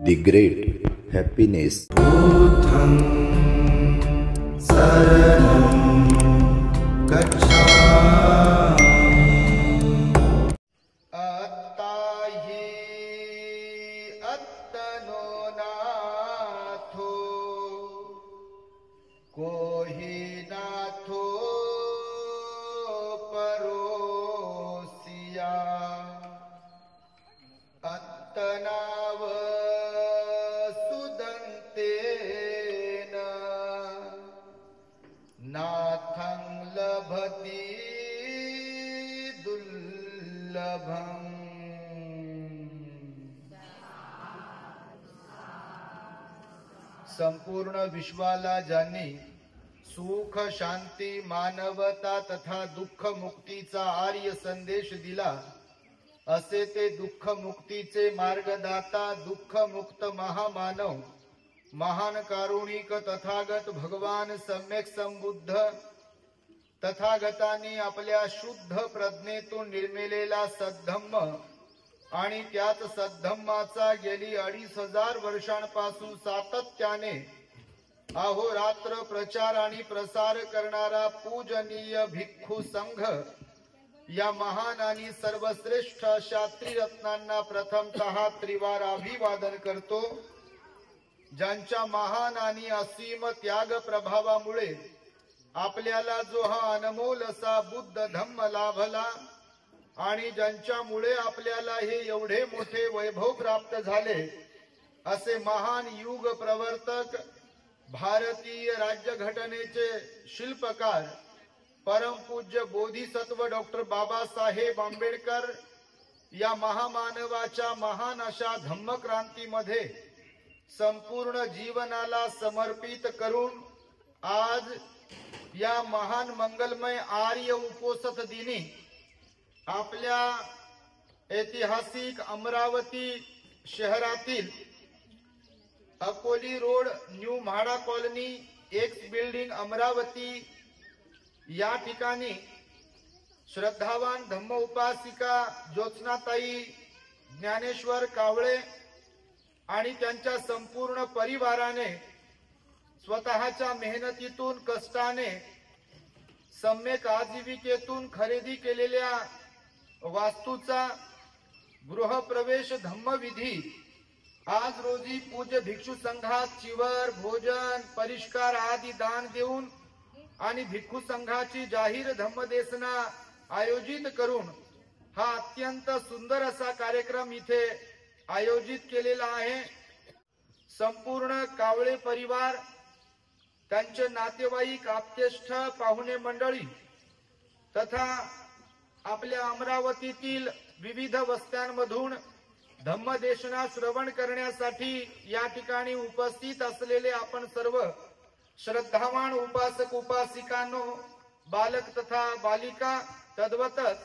The great happiness. बुद्धं शरणं गच्छामि। अत्ता हि अत्तनो नाथो को हि नाथो परोसिया अत्तनाव सुदन्तेन नाथं लभति दुर्लभम्। संपूर्ण विश्वाला ज्यांनी सुख शांती मानवता तथा दुःख मुक्तीचा आर्य संदेश दिला असे ते दुःख मुक्तीचे मार्गदाता दुःख मुक्त महामानव महान कारुणिक तथागत भगवान सम्यक संबुद्ध तथागतांनी आपल्या शुद्ध प्रज्ञेतून निर्मिलेला सद्धम्म आणि त्याच सद्धम्माचा गेली 2500 वर्षांपासून सातत्याने अहोरात्र प्रचार आणि प्रसार करणारा पूजनीय भिक्खू संघ या महान आणि सर्वश्रेष्ठ अशा त्रिरत्नांना प्रथमतः त्रिवार अभिवादन करतो। ज्यांच्या महान आणि असीम त्याग प्रभावामुळे आपल्याला जो हा अनमोल असा बुद्ध धम्म लाभला आणि ज्यांच्यामुळे आपल्याला हे एवढे मोठे वैभव प्राप्त झाले असे महान युग प्रवर्तक भारतीय राज्यघटनेचे शिल्पकार परमपूज्य बोधिसत्व डॉक्टर बाबासाहेब आंबेडकर या महामानवाच्या महान अशा धम्मक्रांतीमध्ये संपूर्ण जीवनाला समर्पित करून आज या महान मंगलमय आर्य उपोषित दिनी आपल्या ऐतिहासिक अमरावती शहरातील Akoli road new MHADA colony x building Amravati या ठिकाणी श्रद्धावान धम्म उपासिका ज्योत्स्नाताई ज्ञानेश्वर कावळे आणि त्यांच्या संपूर्ण परिवाराने स्वतःच्या मेहनतीतून कष्टाने सम्यक आजीविकेतून खरेदी केलेल्या वास्तूचा गृहप्रवेश धम्मविधी आज रोजी पूज्य भिक्षू संघात चिवर भोजन परिष्कार आदी दान देऊन आणि भिक्खू संघाची जाहीर धम्मदेसना आयोजित करून हा अत्यंत सुंदर असा कार्यक्रम इथे आयोजित केलेला आहे। संपूर्ण कावळे परिवार त्यांचे नातेवाईक आप्तेष्ट पाहुणे मंडळी तथा आपल्या अमरावतीतील विविध वस्त्यांमधून धम्मदेशना श्रवण करण्यासाठी या ठिकाणी उपस्थित असलेले आपण सर्व श्रद्धावान उपासक उपासिकांनो बालक तथा बालिका तद्वतच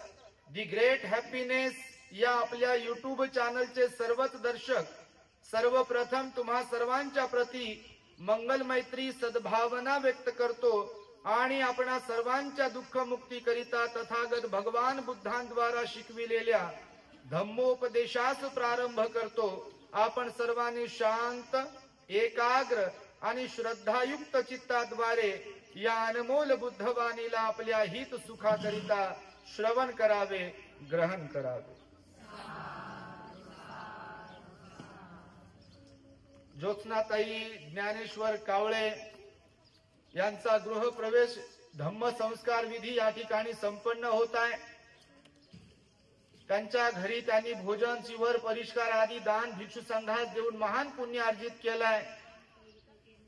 दी ग्रेट हॅपीनेस या आपल्या यूट्यूब चॅनलचे सर्वच दर्शक सर्वप्रथम तुम्हा सर्वांच्या प्रती मंगल मैत्री सद्भावना व्यक्त करतो आणि आपणा सर्वांच्या दुःख मुक्ती करिता तथागत भगवान बुद्धांद्वारा शिकविलेल्या धम्मोपदेशास प्रारंभ करतो। आपण सर्वांनी शांत एकाग्र आणि श्रद्धायुक्त चित्ताद्वारे या अनमोल बुद्धवाणीला आपल्या हित सुखाकरिता श्रवण करावे ग्रहण करावे। ज्योत्स्नाताई ज्ञानेश्वर कावळे यांचा गृहप्रवेश धम्म संस्कार विधी या ठिकाणी संपन्न होत आहे। त्यांच्या घरी त्यांनी भोजन चिवर परिष्कार आदी दान भिक्षू संघास देऊन महान पुण्य अर्जित केलाय।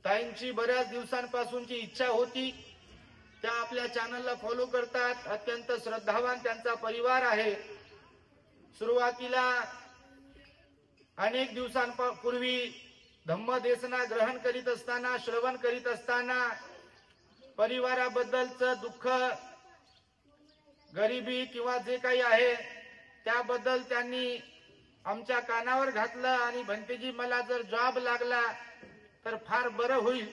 ताईंची बऱ्याच दिवसांपासूनची इच्छा होती, त्या आपल्या चॅनलला फॉलो करतात, अत्यंत श्रद्धावान त्यांचा परिवार आहे। सुरुवातीला अनेक दिवसांपूर्वी धम्मदेसना ग्रहण करीत असताना श्रवण करीत असताना परिवाराबद्दलचं दुःख गरिबी किंवा जे काही आहे त्याबद्दल त्यांनी आमच्या कानावर घातलं आणि भंतेजी मला जर जॉब लागला तर फार बरं होईल।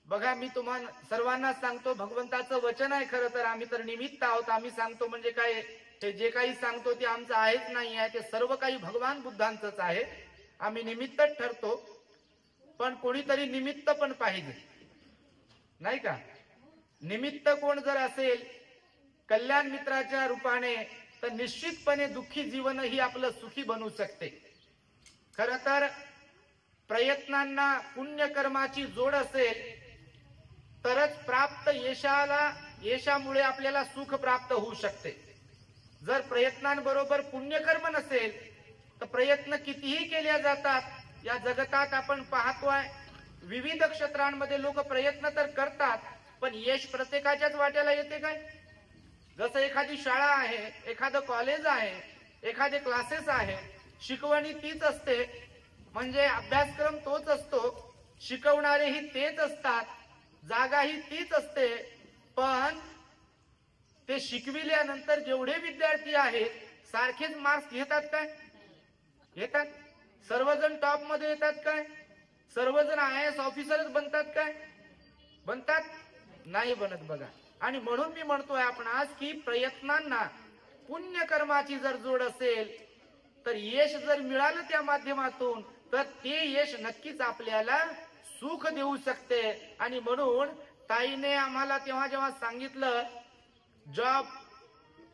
बघा मी तुम्हाला सर्वांना सांगतो भगवंताचं वचन आहे, खरं तर आम्ही तर निमित्त आहोत। आम्ही सांगतो म्हणजे काय ते जे काही सांगतो ते आमचं आहेच नाही आहे, ते सर्व काही भगवान बुद्धांचंच आहे आम्ही निमित्तच ठरतो, पण कोणीतरी निमित्त पण पाहिजे, नाही का? निमित्त कोण जर असेल कल्याण मित्राच्या रूपाने, तर निश्चितपणे दुःखी जीवनही आपलं सुखी बनू शकते. खर तर प्रयत्नांना पुण्यकर्माची जोड असेल तरच प्राप्त यशामुळे आपल्याला सुख प्राप्त होऊ शकते. जर प्रयत्नांबरोबर पुण्यकर्म नसेल तर प्रयत्न कितीही केले जातात. या जगतात आपण पाहतोय विविध क्षेत्रांमध्ये लोक प्रयत्न तर करतात, पण यश प्रत्येकाच्याच वाट्याला येते काय? जसं एखादी शाळा आहे, एखादं कॉलेज आहे, एखादे क्लासेस आहे, शिकवणी तीच असते, म्हणजे अभ्यासक्रम तोच असतो, शिकवणारेही तेच असतात, जागाही तीच असते, पण ते शिकविल्यानंतर जेवढे विद्यार्थी आहेत सारखेच मार्क्स घेतात काय? येतात? सर्वजण टॉप मध्ये येतात काय? सर्वजण IAS ऑफिसरच बनतात काय? बनतात? नाही बनत बघा. आणि म्हणून मी म्हणतोय आपण आज की प्रयत्नांना पुण्यकर्माची जर जोड असेल तर यश जर मिळालं त्या माध्यमातून तर ते यश नक्कीच आपल्याला सुख देऊ शकते. आणि म्हणून ताईने आम्हाला तेव्हा जेव्हा सांगितलं जॉब,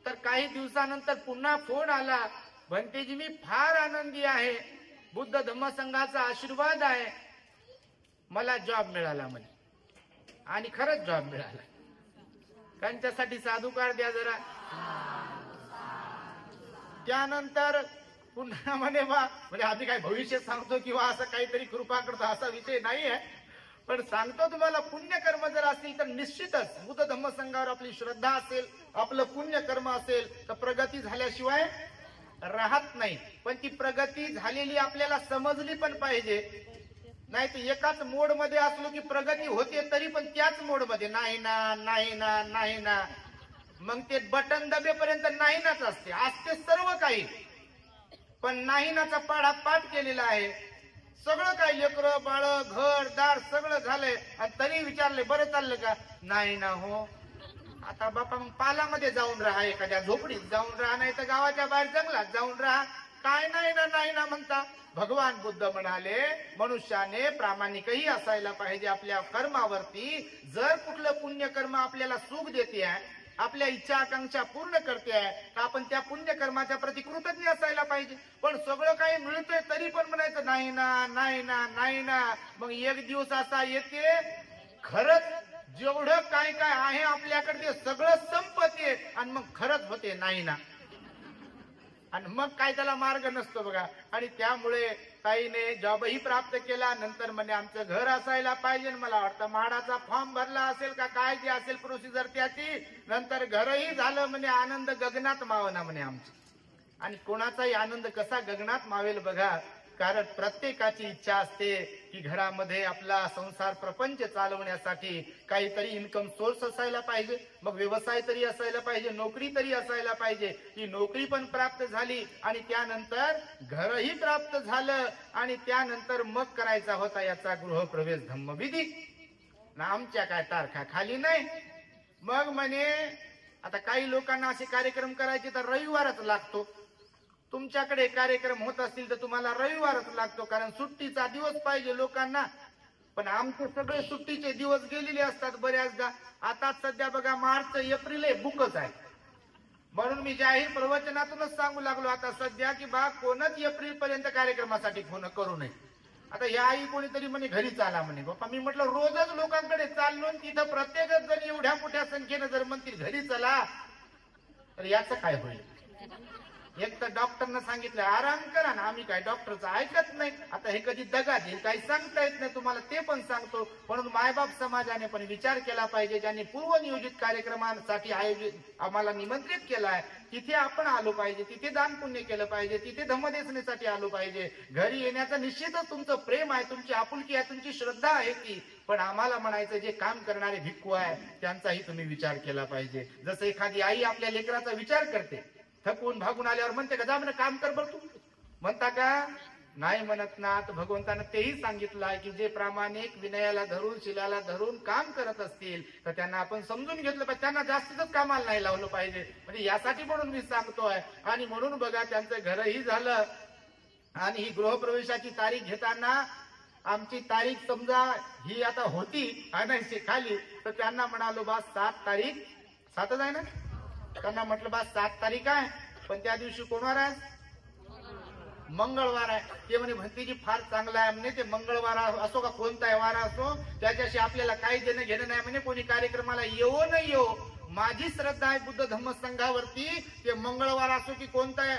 तर काही दिवसानंतर पुन्हा फोन आला, भंतेजी मी फार आनंदी आहे, बुद्ध धम्म संघाचा आशीर्वाद आहे, मला जॉब मिळाला म्हणे. आणि खरंच जॉब मिळाला. त्यांच्यासाठी साधुकार द्या जरा. त्यानंतर पुन्हा म्हणे म्हणजे आम्ही काय भविष्य सांगतो किंवा असं काहीतरी कृपा करतो असा विषय नाही आहे, पण सांगतो तुम्हाला पुण्यकर्म जर असेल तर निश्चितच बुद्ध धम्म संघावर आपली श्रद्धा असेल, आपलं पुण्यकर्म असेल तर प्रगती झाल्याशिवाय राहत नाही. पण ती प्रगती झालेली आपल्याला समजली पण पाहिजे. नाही तर एकाच मोड मध्ये असलो की प्रगती होते तरी पण त्याच मोड मध्ये नाही ना नाही ना नाही ना, मग ते बटन दबेपर्यंत नाही नाच असते सर्व काही, पण नाही नाचा पाढा पाठ केलेला आहे. सगळं काही लेकरं बाळ घर दार सगळं झालंय आणि तरी विचारले बरं चाललं का? नाही ना. हो आता बापा मग पालामध्ये जाऊन राहा, एखाद्या झोपडीत जाऊन राहा, नाही तर गावाच्या बाहेर जंगलात जाऊन राहा. काय नाही ना नाही ना म्हणता. भगवान बुद्ध म्हणाले मनुष्याने प्रामाणिकही असायला पाहिजे आपल्या कर्मावरती. जर कुठलं पुण्यकर्म आपल्याला सुख देते आहे, आपल्या इच्छा आकांक्षा पूर्ण करते आहे, तर आपण त्या पुण्यकर्माच्या प्रति कृतज्ञ असायला पाहिजे. पण सगळं काही मिळतंय तरी पण म्हणायचं नाही ना नाही ना नाही ना. मग एक दिवस असा येते खरंच जेवढं काय काय आहे आपल्याकडे ते सगळं संपते आणि मग खरंच होते नाही ना, आणि मग काय त्याला मार्ग नसतो बघा. आणि त्यामुळे ताईने जॉबही प्राप्त केला. नंतर म्हणे आमचं घर असायला पाहिजे. मला वाटतं म्हाडाचा फॉर्म भरला असेल का काय जे असेल प्रोसिजर त्याची, नंतर घरही झालं. म्हणे आनंद गगनात मावना म्हणे आमची. आणि कोणाचाही आनंद कसा गगनात मावेल बघा, कारण प्रत्येकाची इच्छा असते की घरामध्ये आपला संसार प्रपंच चालवण्यासाठी काहीतरी इन्कम सोर्स असायला पाहिजे, मग व्यवसाय तरी असायला पाहिजे, नोकरी तरी असायला पाहिजे. ही नोकरी पण प्राप्त झाली आणि त्यानंतर घरही प्राप्त झालं आणि त्यानंतर मग करायचा होता याचा गृहप्रवेश धम्मविधी. आमच्या काय तारखा खाली नाही. मग म्हणे आता काही लोकांना असे कार्यक्रम करायचे तर रविवारच लागतो. तुमच्याकडे कार्यक्रम होत असतील तर तुम्हाला रविवारच लागतो, कारण सुट्टीचा दिवस पाहिजे लोकांना. पण आमचे सगळे सुट्टीचे दिवस गेलेले असतात बऱ्याचदा. आता सध्या बघा मार्च एप्रिल बुकच आहे. म्हणून मी जाहीर प्रवचनातूनच सांगू लागलो आता सध्या की बा कोणच एप्रिल पर्यंत कार्यक्रमासाठी फोन करू नये. आता याही कोणीतरी म्हणे घरी चाला म्हणे. बाप्पा मी म्हटलं रोजच लोकांकडे चाललो, तिथं प्रत्येकच जण एवढ्या मोठ्या संख्येनं जर म्हणतील घरी चला तर याचं काय होईल? एक तर डॉक्टरनं सांगितलं आराम करा ना, आम्ही काय डॉक्टरचं ऐकत नाही. आता हे कधी दगा देईल काही सांगता येत नाही तुम्हाला, ते पण सांगतो. म्हणून मायबाप समाजाने पण विचार केला पाहिजे. ज्यांनी पूर्वनियोजित कार्यक्रमांसाठी आम्हाला निमंत्रित केलं आहे तिथे आपण आलो पाहिजे, तिथे दान पुण्य केलं पाहिजे, तिथे धम्मदेशनेसाठी आलो पाहिजे. घरी येण्याचं निश्चितच तुमचं प्रेम आहे, तुमची आपुलकी आहे, तुमची श्रद्धा आहे की, पण आम्हाला म्हणायचं जे काम करणारे भिक्खू आहे त्यांचाही तुम्ही विचार केला पाहिजे. जसं एखादी आई आपल्या लेकराचा विचार करते, थकून भागून आल्यावर म्हणते का जा म्हणे काम कर बरं तू, म्हणता का? नाही म्हणत ना. तर भगवंतानं तेही सांगितलं आहे की जे प्रामाणिक विनयाला धरून शिलाला धरून काम करत असतील तर त्यांना आपण समजून घेतलं पाहिजे, त्यांना जास्तीच कामाला नाही लावलं पाहिजे. म्हणजे यासाठी म्हणून मी सांगतोय. आणि म्हणून बघा त्यांचं घरही झालं आणि ही गृहप्रवेशाची तारीख घेताना आमची तारीख समजा ही आता होती आणायची खाली, तर त्यांना म्हणालो बा 7 तारीख, 7च आहे ना, त्यांना म्हटलं बा 7 तारीख आहे, पण त्या दिवशी कोणवार आहे? मंगळवार आहे. ते म्हणे भंतीजी फार चांगला आहे म्हणे, ते मंगळवार असो का कोणताही वार असो त्याच्याशी आपल्याला काही देणं घेणं नाही म्हणे, कोणी कार्यक्रमाला येवो न येवो, माझी श्रद्धा आहे बुद्ध धम्म संघावरती, ते मंगळवार असो की कोणता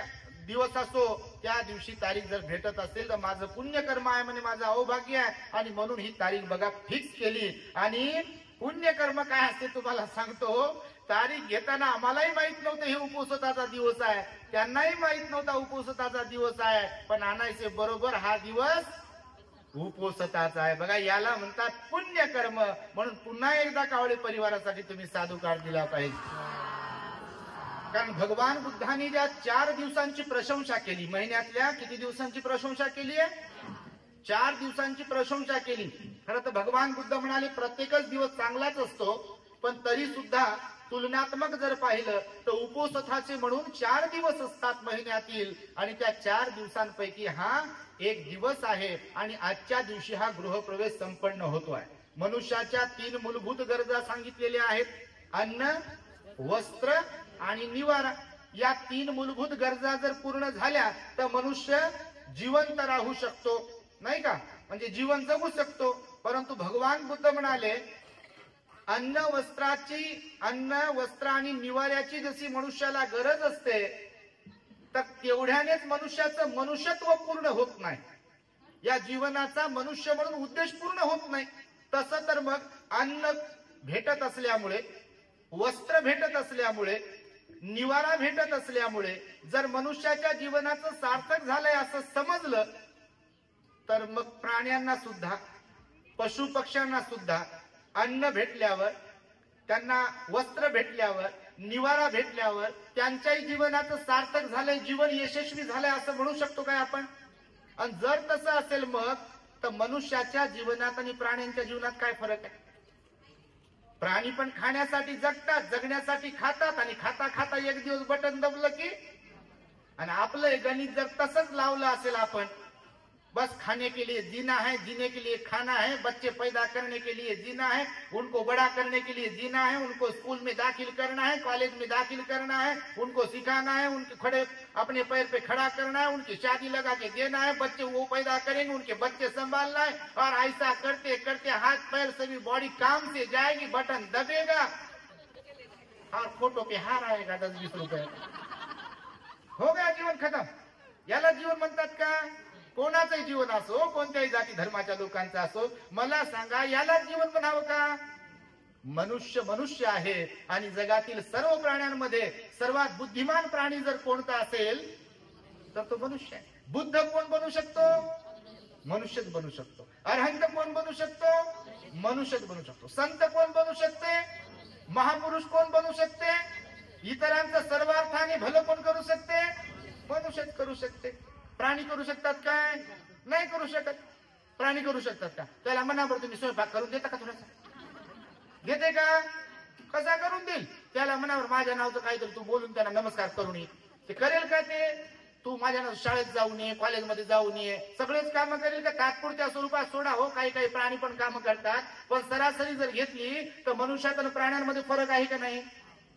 दिवस असो त्या दिवशी तारीख जर भेटत असेल तर माझं पुण्यकर्म आहे म्हणे, माझं अवभाग्य आहे, आणि म्हणून ही तारीख बघा फिक्स केली. आणि पुण्यकर्म काय असते तुम्हाला सांगतो, तारीख घेताना आम्हालाही माहित नव्हतं हे उपोषताचा दिवस आहे, त्यांनाही माहित नव्हता उपोषताचा दिवस आहे, पण आणायचे बरोबर हा दिवस उपोषताचा आहे. बघा याला म्हणतात पुण्यकर्म. म्हणून पुन्हा एकदा कावळे परिवारासाठी तुम्ही साधुकार दिला पाहिजे. कारण भगवान बुद्धांनी ज्या 4 दिवसांची प्रशंसा केली, महिन्यातल्या किती दिवसांची प्रशंसा केली आहे? 4 दिवसांची प्रशंसा केली. खरं तर भगवान बुद्ध म्हणाले प्रत्येकच दिवस चांगलाच असतो, पण तरी सुद्धा तुलनात्मक जर पाहिलं तर उपोषथाचे म्हणून 4 दिवस असतात महिन्यातील, आणि त्या 4 दिवसांपैकी हा एक दिवस आहे. आणि आजच्या दिवशी हा गृहप्रवेश संपन्न होतो आहे. मनुष्याच्या 3 मूलभूत गरजा सांगितलेल्या आहेत: अन्न, वस्त्र आणि निवारा. या 3 मूलभूत गरजा जर पूर्ण झाल्या तर मनुष्य जिवंत राहू शकतो, नाही का, म्हणजे जीवन जगू शकतो. परंतु भगवान बुद्ध म्हणाले अन्न वस्त्र आणि निवाऱ्याची जशी मनुष्याला गरज असते, तर तेवढ्यानेच मनुष्याचं मनुष्यत्व पूर्ण होत नाही, या जीवनाचा मनुष्य म्हणून उद्देश पूर्ण होत नाही. तसं तर मग अन्न भेटत असल्यामुळे, वस्त्र भेटत असल्यामुळे, निवारा भेटत असल्यामुळे जर मनुष्याच्या जीवनाचं सार्थक झालंय असं समजलं, तर मग प्राण्यांना सुद्धा, पशु पक्ष्यांना सुद्धा अन्न भेटल्यावर, त्यांना वस्त्र भेटल्यावर, निवारा भेटल्यावर त्यांच्याही जीवनाचं सार्थक झालंय, जीवन यशस्वी झालंय असं म्हणू शकतो काय आपण? आणि जर तसं असेल मग तर मनुष्याच्या जीवनात आणि प्राण्यांच्या जीवनात काय फरक आहे? प्राणी पण खाण्यासाठी जगतात, जगण्यासाठी खातात, आणि खाता खाता एक दिवस बटन दबलं की, आणि आपलं गणित जर तसंच लावलं असेल आपण, बस खाने के लिए जीना है, जीने के लिए खाना है, बच्चे पैदा करने के लिए जीना है, उनको बड़ा करने के लिए जीना है, उनको स्कूल में दाखिल करना है, कॉलेज में दाखिल करना है, उनको सिखाना है, उनके खड़े अपने पैर पे खड़ा करना है, उनकी शादी लगा के देना है, बच्चे वो पैदा करेंगे, उनके बच्चे संभालना है, और ऐसा करते करते हाथ पैर सभी बॉडी काम से जाएगी, बटन दबेगा और फोटो पे हार आएगा 10-20 रुपए, हो गया जीवन खत्म. याला जीवन म्हणतात का? कोणाचंही जीवन असो, कोणत्याही जाती धर्माच्या लोकांचं असो, मला सांगा याला जीवन म्हणावं का? मनुष्य मनुष्य आहे, आणि जगातील सर्व प्राण्यांमध्ये सर्वात बुद्धिमान प्राणी जर कोणता असेल तर तो मनुष्य आहे. बुद्ध कोण बनू शकतो? मनुष्यच बनू शकतो. अरहंत कोण बनू शकतो? मनुष्यच बनू शकतो. संत कोण बनू शकते? महापुरुष कोण बनू शकते? इतरांचं सर्वार्थाने भलं कोण करू शकते? मनुष्यच करू शकते. प्राणी करू शकतात काय? नाही करू शकत. प्राणी करू शकतात का? त्याला म्हणा बरं तुम्ही स्वयंपाक करून देता का? थोडासा घेते का? कसा करून देईल? त्याला म्हणावर माझ्या नावचं काहीतरी तू बोलून त्यांना नमस्कार करून ये, ते करेल का? ते तू माझ्या नाव शाळेत जाऊन ये, कॉलेजमध्ये जाऊन ये, सगळेच कामं करेल का? तात्पुरत्या स्वरूपात सोडा हो, काही काही प्राणी पण कामं करतात, पण सरासरी जर घेतली तर मनुष्यात आणि प्राण्यांमध्ये फरक आहे का नाही?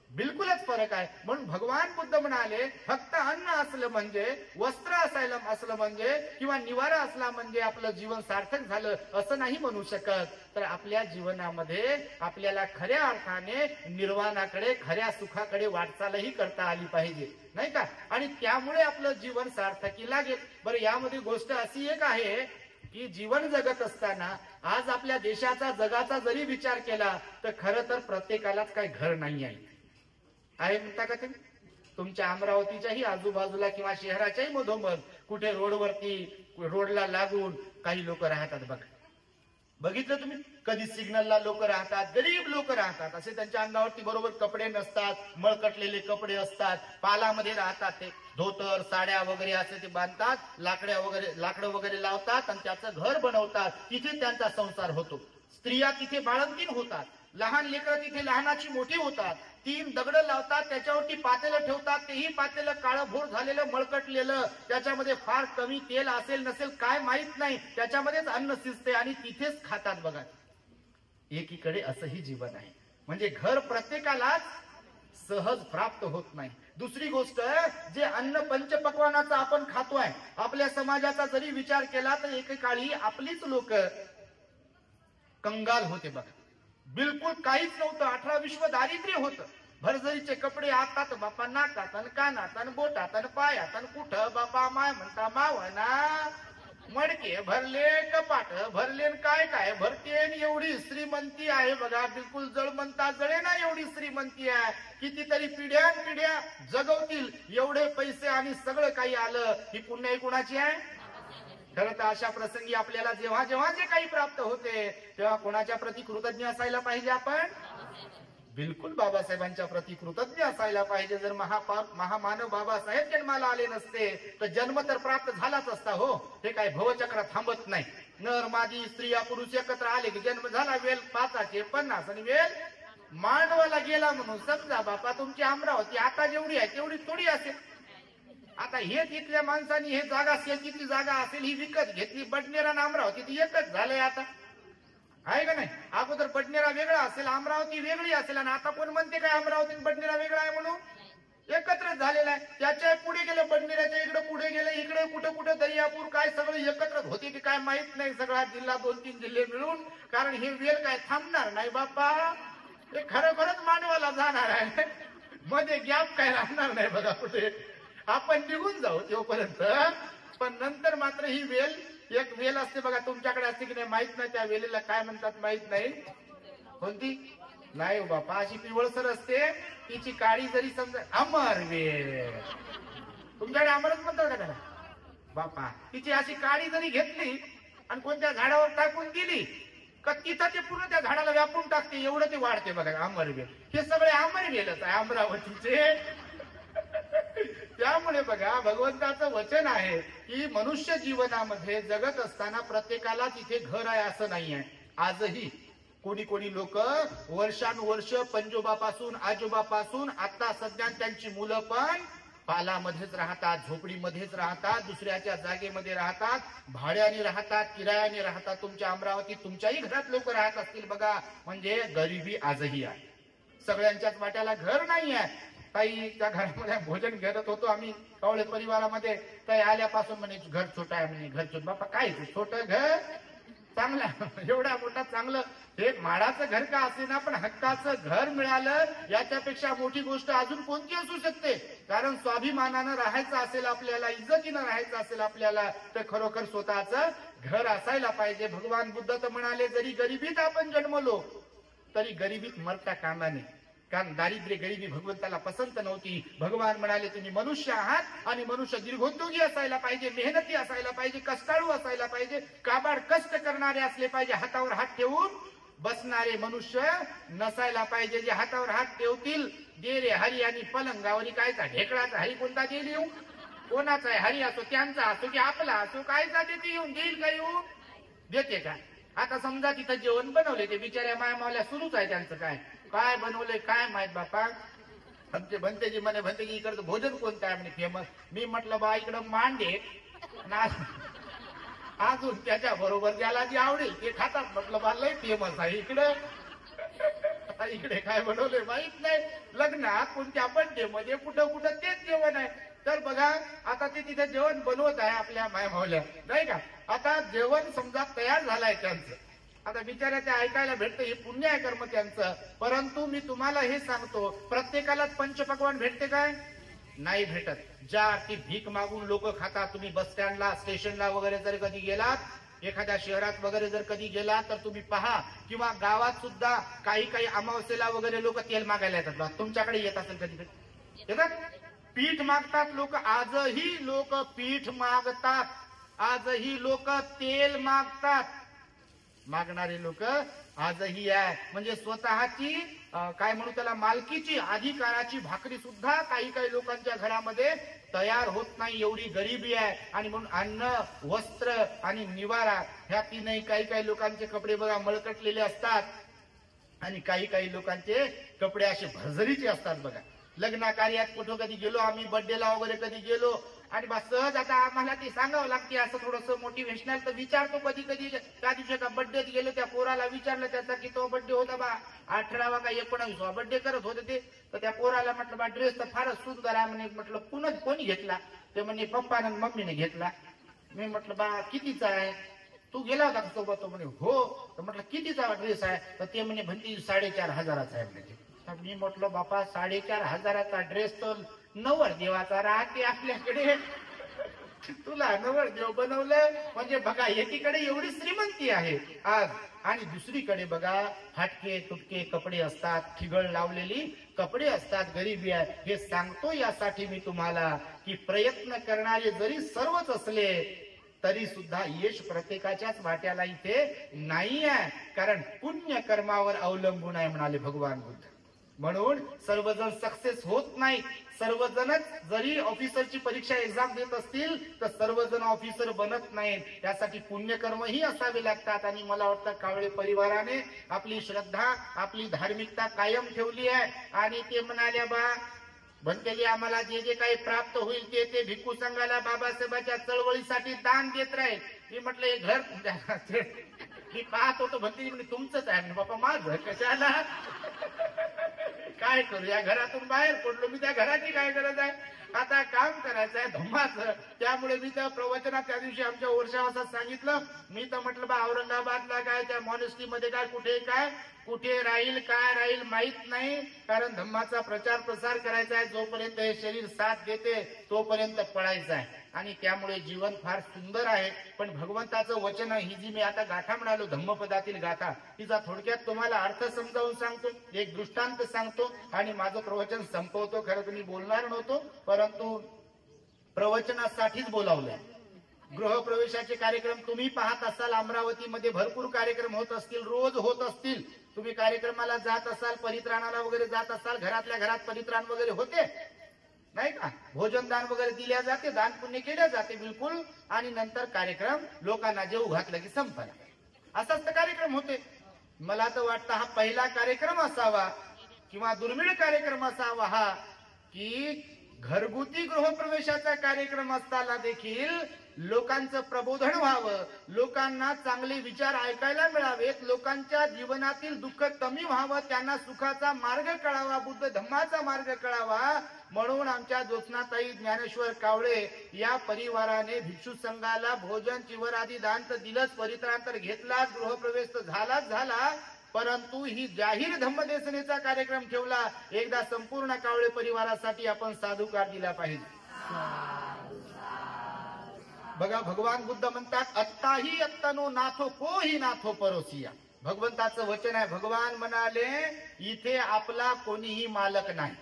बिलकुलच फरक आहे. म्हणून भगवान बुद्ध म्हणाले फक्त अन्न असलं म्हणजे, वस्त्र असायला असलं म्हणजे, किंवा निवारा असला म्हणजे आपलं जीवन सार्थक झालं असं नाही म्हणू शकत. तर आपल्या जीवनामध्ये आपल्याला खऱ्या अर्थाने निर्वाणाकडे, खऱ्या सुखाकडे वाटचालही करता आली पाहिजे, नाही का? आणि त्यामुळे आपलं जीवन सार्थकी लागेल. बरं, यामध्ये गोष्ट अशी एक आहे की जीवन जगत असताना आज आपल्या देशाचा, जगाचा जरी विचार केला तर खरं तर प्रत्येकालाच काही घर नाही आहे. आहे म्हणता का तुम्ही? तुमच्या अमरावतीच्याही आजूबाजूला किंवा शहराच्याही मधोमध कुठे रोडवरती, रोडला लागून काही लोक राहतात. बघा, बघितलं तुम्ही? कधी सिग्नलला लोक राहतात, गरीब लोक राहतात, असे त्यांच्या अंगावरती बरोबर कपडे नसतात, मळकटलेले कपडे असतात, पालामध्ये राहतात, ते धोतर साड्या वगैरे असे ते बांधतात, लाकडं वगैरे लावतात आणि त्याचं घर बनवतात, तिथे त्यांचा संसार होतो. स्त्रिया तिथे बाळंतीण होतात. लहान लेकरं तिथे लहानाची मोठी होतात, 3 दगड लावतात, त्याच्यावरती पातेलं ठेवतात, तेही पातेलं काळभोर झालेलं मळकटलेलं, त्याच्यामध्ये फार कमी तेल असेल नसेल काय माहित नाही, त्याच्यामध्येच अन्न शिजते आणि तिथेच खातात बघा. एकीकडे असंही जीवन आहे. म्हणजे घर प्रत्येकालाच सहज प्राप्त होत नाही. दुसरी गोष्ट, जे अन्न पंचपक्वानाचं आपण खातोय, आपल्या समाजाचा जरी विचार केला तर एकेकाळी आपलीच लोक कंगाल होते बघा. बिलकुल काहीच नव्हतं, 18-20 दारिद्र्य होतं. भरजरीचे कपडे आतात बापा, नाकात आणि कानात आणि बोटात आणि पायात आणि कुठं बापा माय म्हणता मावना, मडके भरले, कपाट भरले, काय काय भरते. एवढी श्रीमंती आहे बघा, बिलकुल जळमंता जळे ना एवढी श्रीमंती आहे. कितीतरी पिढ्या जगवतील एवढे पैसे आणि सगळं काही आलं, ही पुण्याई कुणाची आहे? खरं तर अशा प्रसंगी आपल्याला जेव्हा जेव्हा जे काही प्राप्त होते तेव्हा कोणाच्या प्रती कृतज्ञ असायला पाहिजे आपण? बिलकुल बाबासाहेबांच्या प्रती कृतज्ञ असायला पाहिजे. जर महामानव बाबासाहेब जन्माला आले नसते तर जन्म तर प्राप्त झालाच असता हो. हे काय भवचक्र थांबत नाही. नर मादी स्त्रिया पुरुष एकत्र आले की जन्म झाला. वेल 5चे 50 आणि वेल मांडवाला गेला म्हणून समजा बापा तुमची अमरावती आता जेवढी आहे तेवढी थोडी असेल. आता हेच इथल्या माणसांनी हे जागा शेतीची जागा असेल ही विकत घेतली. बडनेरा आणि अमरावती ती एकच झालंय आता, आहे का नाही? अगोदर बडनेरा वेगळा असेल, अमरावती वेगळी असेल, आणि आता कोण म्हणते काय अमरावती बडनेरा वेगळा आहे म्हणून? एकत्रच झालेला आहे. त्याच्या पुढे गेलं, बडनेराच्या इकडे पुढे गेलं, इकडे कुठं कुठं दर्यापूर काय सगळं एकत्रच होते की काय माहित नाही. सगळा जिल्हा 2-3 जिल्हे मिळून, कारण हे वेल काय थांबणार नाही बाप्पा. हे खरोखरच मानवाला जाणार आहे, मध्ये गॅप काय राहणार नाही बघा कुठे. आपण निघून जाऊ तोपर्यंत, पण नंतर मात्र ही वेल, एक वेल असते बघा तुमच्याकडे असते की नाही माहित नाही, त्या वेलेला काय म्हणतात माहित नाही. कोणती? नाही बापा, अशी पिवळसर असते, तिची काळी जरी समजा अमर वेल. तुमच्याकडे अमरच म्हणतात का त्याला बापा? तिची अशी काळी जरी घेतली आणि कोणत्या झाडावर टाकून दिली का तिथं ते पूर्ण त्या झाडाला व्यापून टाकते, एवढं ते वाढते बघा अमर वेल. हे सगळे अमर वेलच आहे अमरावतीचे. त्यामुळे बघा भगवंताचं वचन आहे की मनुष्य जीवनामध्ये जगत असताना प्रत्येकाला तिथे घर आहे असं नाही आहे. आजही कोणी लोक वर्षानुवर्ष पंजोबापासून आजोबापासून आता सध्या त्यांची मुलं पण पालामध्येच राहतात, झोपडीमध्येच राहतात, दुसऱ्याच्या जागेमध्ये राहतात, भाड्याने राहतात, किरायाने राहतात. तुमच्या अमरावतीत तुमच्याही घरात लोक राहत असतील बघा. म्हणजे गरिबी आजही आहे. सगळ्यांच्याच वाट्याला घर नाही आहे. काही त्या घरामध्ये भोजन करत होतो आम्ही कावळे परिवारामध्ये, काही आल्यापासून म्हणे घर छोटं आहे, म्हणे घर छोट. बापा काय छोटं घर, चांगला एवढा मोठा चांगलं हे माडाचं घर का असे ना, पण हक्काचं घर मिळालं याच्यापेक्षा मोठी गोष्ट अजून कोणती असू शकते? कारण स्वाभिमानानं राहायचं असेल आपल्याला, इज्जतीनं राहायचं असेल आपल्याला, तर खरोखर स्वतःचं घर असायला पाहिजे. भगवान बुद्ध तर म्हणाले जरी गरिबीत आपण जन्मलो तरी गरिबीत मरता कामा नये. कारण दारिद्र्य गरिबी भगवंताला पसंत नव्हती. भगवान म्हणाले तुम्ही मनुष्य आहात आणि मनुष्य दीर्घोद्योगी असायला पाहिजे, मेहनती असायला पाहिजे, कष्टाळू असायला पाहिजे, काबाड कष्ट करणारे असले पाहिजे. हातावर हात ठेवून बसणारे मनुष्य नसायला पाहिजे. जे हातावर हात ठेवतील दे रे हरी आणि पलंगावरी कायचा ढेकळाचा हरी कोणता देईल येऊ? कोणाचा आहे हरी असो, त्यांचा असो की आपला असो, कायचा देते येऊन? देईल का येऊ? देते का? आता समजा तिथं जेवण बनवले, ते बिचाऱ्या माया मावल्या सुरूच आहे त्यांचं. काय बनवलंय काय माहित बापा. आमचे भंतेजी म्हणे भंतेजी इकडचं भोजन कोणतं आहे म्हणे फेमस. मी म्हटलं बा इकडं मांडे, अजून त्याच्या बरोबर ज्याला जे आवडेल ते खातात. म्हटलं बा लय फेमस आहे इकडं. इकडे काय बनवलंय माहित नाही. लग्नात कोणत्या बर्थडे मध्ये कुठं कुठं तेच जेवण आहे. तर बघा आता ते तिथे जेवण बनवत आहे आपल्या माय मावल्या, नाही का? आता जेवण समजा तयार झालंय त्यांचं, आता बिचाऱ्याच्या ऐकायला भेटतं, हे पुण्य आहे कर्म त्यांचं. परंतु मी तुम्हाला हे सांगतो, प्रत्येकालाच पंचपक्वान भेटते काय? नाही भेटत. ज्या ती भीक मागून लोक खातात. तुम्ही बस स्टँडला, स्टेशनला वगैरे जर कधी गेलात, एखाद्या शहरात वगैरे जर कधी गेलात तर तुम्ही पहा, किंवा गावात सुद्धा काही अमावस्येला वगैरे लोक तेल मागायला येतात. तुमच्याकडे येत असेल कधी येतात? पीठ मागतात लोक. आजही लोक पीठ मागतात, आजही लोक तेल मागतात. मागणारे लोक आजही आहे. म्हणजे स्वतःची काय म्हणू त्याला, मालकीची अधिकाराची भाकरी सुद्धा काही लोकांच्या घरामध्ये तयार होत नाही, एवढी गरिबी आहे. आणि म्हणून अन्न, वस्त्र आणि निवारा ह्या तीनही काही लोकांचे कपडे बघा मळकटलेले असतात. आणि काही काही लोकांचे कपडे असे भरजरीचे असतात बघा. लग्न कार्यात कुठं कधी गेलो आम्ही, बर्थडेला वगैरे कधी गेलो आणि बस सहज आता आम्हाला ते सांगावं लागते असं थोडंसं मोटिवेशनल, तर विचारतो कधी कधी. त्या दिवशी एका बर्थडेत गेलो, त्या पोराला विचारलं त्याचा की तो बर्थडे होता बा 18वा का 19वा बर्थडे करत होते ते. तर त्या पोराला म्हटलं बा ड्रेस तर फारच सुंदर आहे म्हणे. म्हटलं कोणी घेतला? ते म्हणे पप्पाने आणि मम्मीने घेतला. मी म्हटलं बा कितीचा आहे? तू गेला होता सोबत? तो म्हणे हो. तर म्हटलं कितीचा ड्रेस आहे? तर ते म्हणे भंती 4,500चा आहे म्हणे. तर मी म्हटलं बापा 4,500चा ड्रेस तर नवर देवाचा राहते आपल्याकडे, तुला नवर देव बनवलं म्हणजे बघा. एकीकडे एवढी श्रीमंती आहे आज, आणि दुसरीकडे बघा फाटके तुटके कपडे असतात, ठिगळ लावलेली कपडे असतात, गरिबी आहे. हे सांगतो यासाठी मी तुम्हाला की प्रयत्न करणारे जरी सर्वच असले तरी सुद्धा यश प्रत्येकाच्याच वाट्याला इथे नाही आहे, कारण पुण्य कर्मावर अवलंबून आहे म्हणाले भगवान बुद्ध. म्हणून सर्वजण सक्सेस होत नाही. सर्वजणच जरी ऑफिसरची परीक्षा एक्झाम देत असतील तर सर्वजण ऑफिसर बनत नाहीत. त्यासाठी पुण्यकर्मही असावे लागतात. आणि मला वाटतं कावळे परिवाराने आपली श्रद्धा, आपली धार्मिकता कायम ठेवली आहे. आणि ते म्हणाल्या बा भंतेजी आम्हाला जे जे काही प्राप्त होईल ते भिक्खू संघाला बाबासाहेबांच्या चळवळीसाठी दान देत राहील. मी म्हटलं हे घर मी पाहत होतो, भंतेजी म्हणजे तुमचंच आहे. बाबा माझं कशाला, काय करू, या घरातून बाहेर पडलो मी, त्या घराची काय गरज आहे? आता काम करायचं आहे धम्माचं. त्यामुळे मी त्या प्रवचनात त्या दिवशी आमच्या वर्षावासात सांगितलं, मी तर म्हटलं बा औरंगाबादला काय त्या मॉनेस्ट्रीमध्ये काय कुठे राहील काय राहील माहित नाही, कारण धम्माचा प्रचार प्रसार करायचा आहे. जोपर्यंत हे शरीर साथ देते तोपर्यंत पळायचं आहे. आणि त्यामुळे जीवन फार सुंदर आहे. पण भगवंताचं वचन, ही जी मी आता गाथा म्हणालो धम्मपदातील गाथा, तिचा थोडक्यात तुम्हाला अर्थ समजावून सांगतो, एक दृष्टांत सांगतो आणि माझं प्रवचन संपवतो. खरं तर मी बोलणार नव्हतो, परंतु प्रवचनासाठीच बोलावलंय. गृहप्रवेशाचे कार्यक्रम तुम्ही पाहत असाल, अमरावतीमध्ये भरपूर कार्यक्रम होत असतील, रोज होत असतील. तुम्ही कार्यक्रमाला जात असाल, परित्राणाला वगैरे जात असाल, घरातल्या घरात परित्राण वगैरे होते नाही का, भोजनदान वगैरे दिल्या जाते, दान पुण्य केल्या जाते बिलकुल. आणि नंतर कार्यक्रम लोकांना जेवू घातलं की संपला, असाच तर कार्यक्रम होते. मला तर वाटतं हा पहिला कार्यक्रम असावा किंवा दुर्मिळ कार्यक्रम असावा हा, की घरगुती गृहप्रवेशाचा कार्यक्रम असताना देखील लोकांचं प्रबोधन व्हावं, लोकांना चांगले विचार ऐकायला मिळावेत, लोकांच्या जीवनातील दुःख कमी व्हावं, त्यांना सुखाचा मार्ग कळावा, बुद्ध धम्माचा मार्ग कळावा. म्हणून आमच्या ज्योत्स्नाताई ज्ञानेश्वर कावळे या परिवाराने भिक्षू संघाला भोजन चिवर आदी दान तर दिलंच, परित्राण तर घेतलाच, गृहप्रवेश तर झाला, परंतु ही जाहीर धम्मदेशनेचा कार्यक्रम ठेवला. एकदा संपूर्ण कावळे परिवारासाठी आपण साधुकार दिला पाहिजे. बघा भगवान बुद्ध म्हणतात अत्ताही अत्तनो नाथो कोही नाथो परोसिया. भगवंताचं वचन आहे. भगवान म्हणाले इथे आपला कोणीही मालक नाही,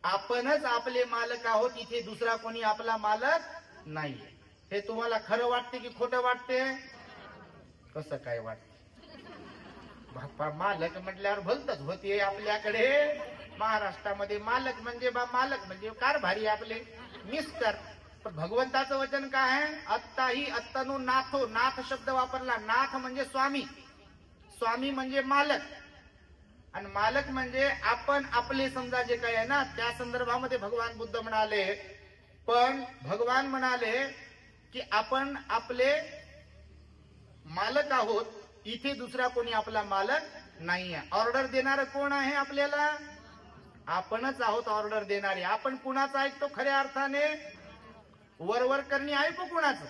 आपणच आपले मालक आहोत, इथे दुसरा कोणी आपला मालक नाही. हे तुम्हाला खरं वाटते की खोटं वाटते? कसं काय वाटते? बाप्पा मालक म्हटल्यावर भलतच होते आपल्याकडे. महाराष्ट्रामध्ये मालक म्हणजे मालक म्हणजे कारभारी आपले मिस्टर. पण भगवंताचं वचन काय आहे? अत्ताही अत्तनो नाथो. नाथ शब्द वापरला. नाथ म्हणजे स्वामी, स्वामी म्हणजे मालक, आणि मालक म्हणजे आपण आपले समजा जे काही आहे ना, त्या संदर्भामध्ये भगवान बुद्ध म्हणाले. पण भगवान म्हणाले की आपण आपले मालक आहोत, इथे दुसरा कोणी आपला मालक नाहीये. ऑर्डर देणार कोण आहे आपल्याला? आपणच आहोत ऑर्डर देणारे. आपण कुणाचं ऐकतो खऱ्या अर्थाने? वरवर करणी ऐकू कुणाचं?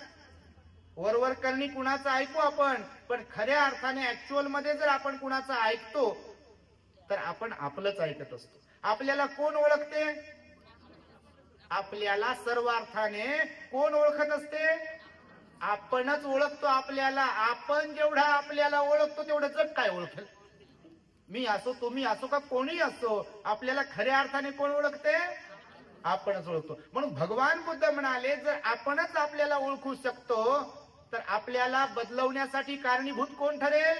वरवर करणी कुणाचं ऐकू आपण, पण खऱ्या अर्थाने ऍक्च्युअल मध्ये जर आपण कुणाचं ऐकतो तर आपण आपलंच ऐकत असतो. आपल्याला कोण ओळखते? आपल्याला सर्व अर्थाने कोण ओळखत असते? आपणच ओळखतो आपल्याला. आपण जेवढा आपल्याला ओळखतो तेवढं जग काय ओळखेल? मी असो, तुम्ही असो, का कोणी असो, आपल्याला खऱ्या अर्थाने कोण ओळखते? आपणच ओळखतो. म्हणून भगवान बुद्ध म्हणाले जर आपणच आपल्याला ओळखू शकतो तर आपल्याला बदलवण्यासाठी कारणीभूत कोण ठरेल?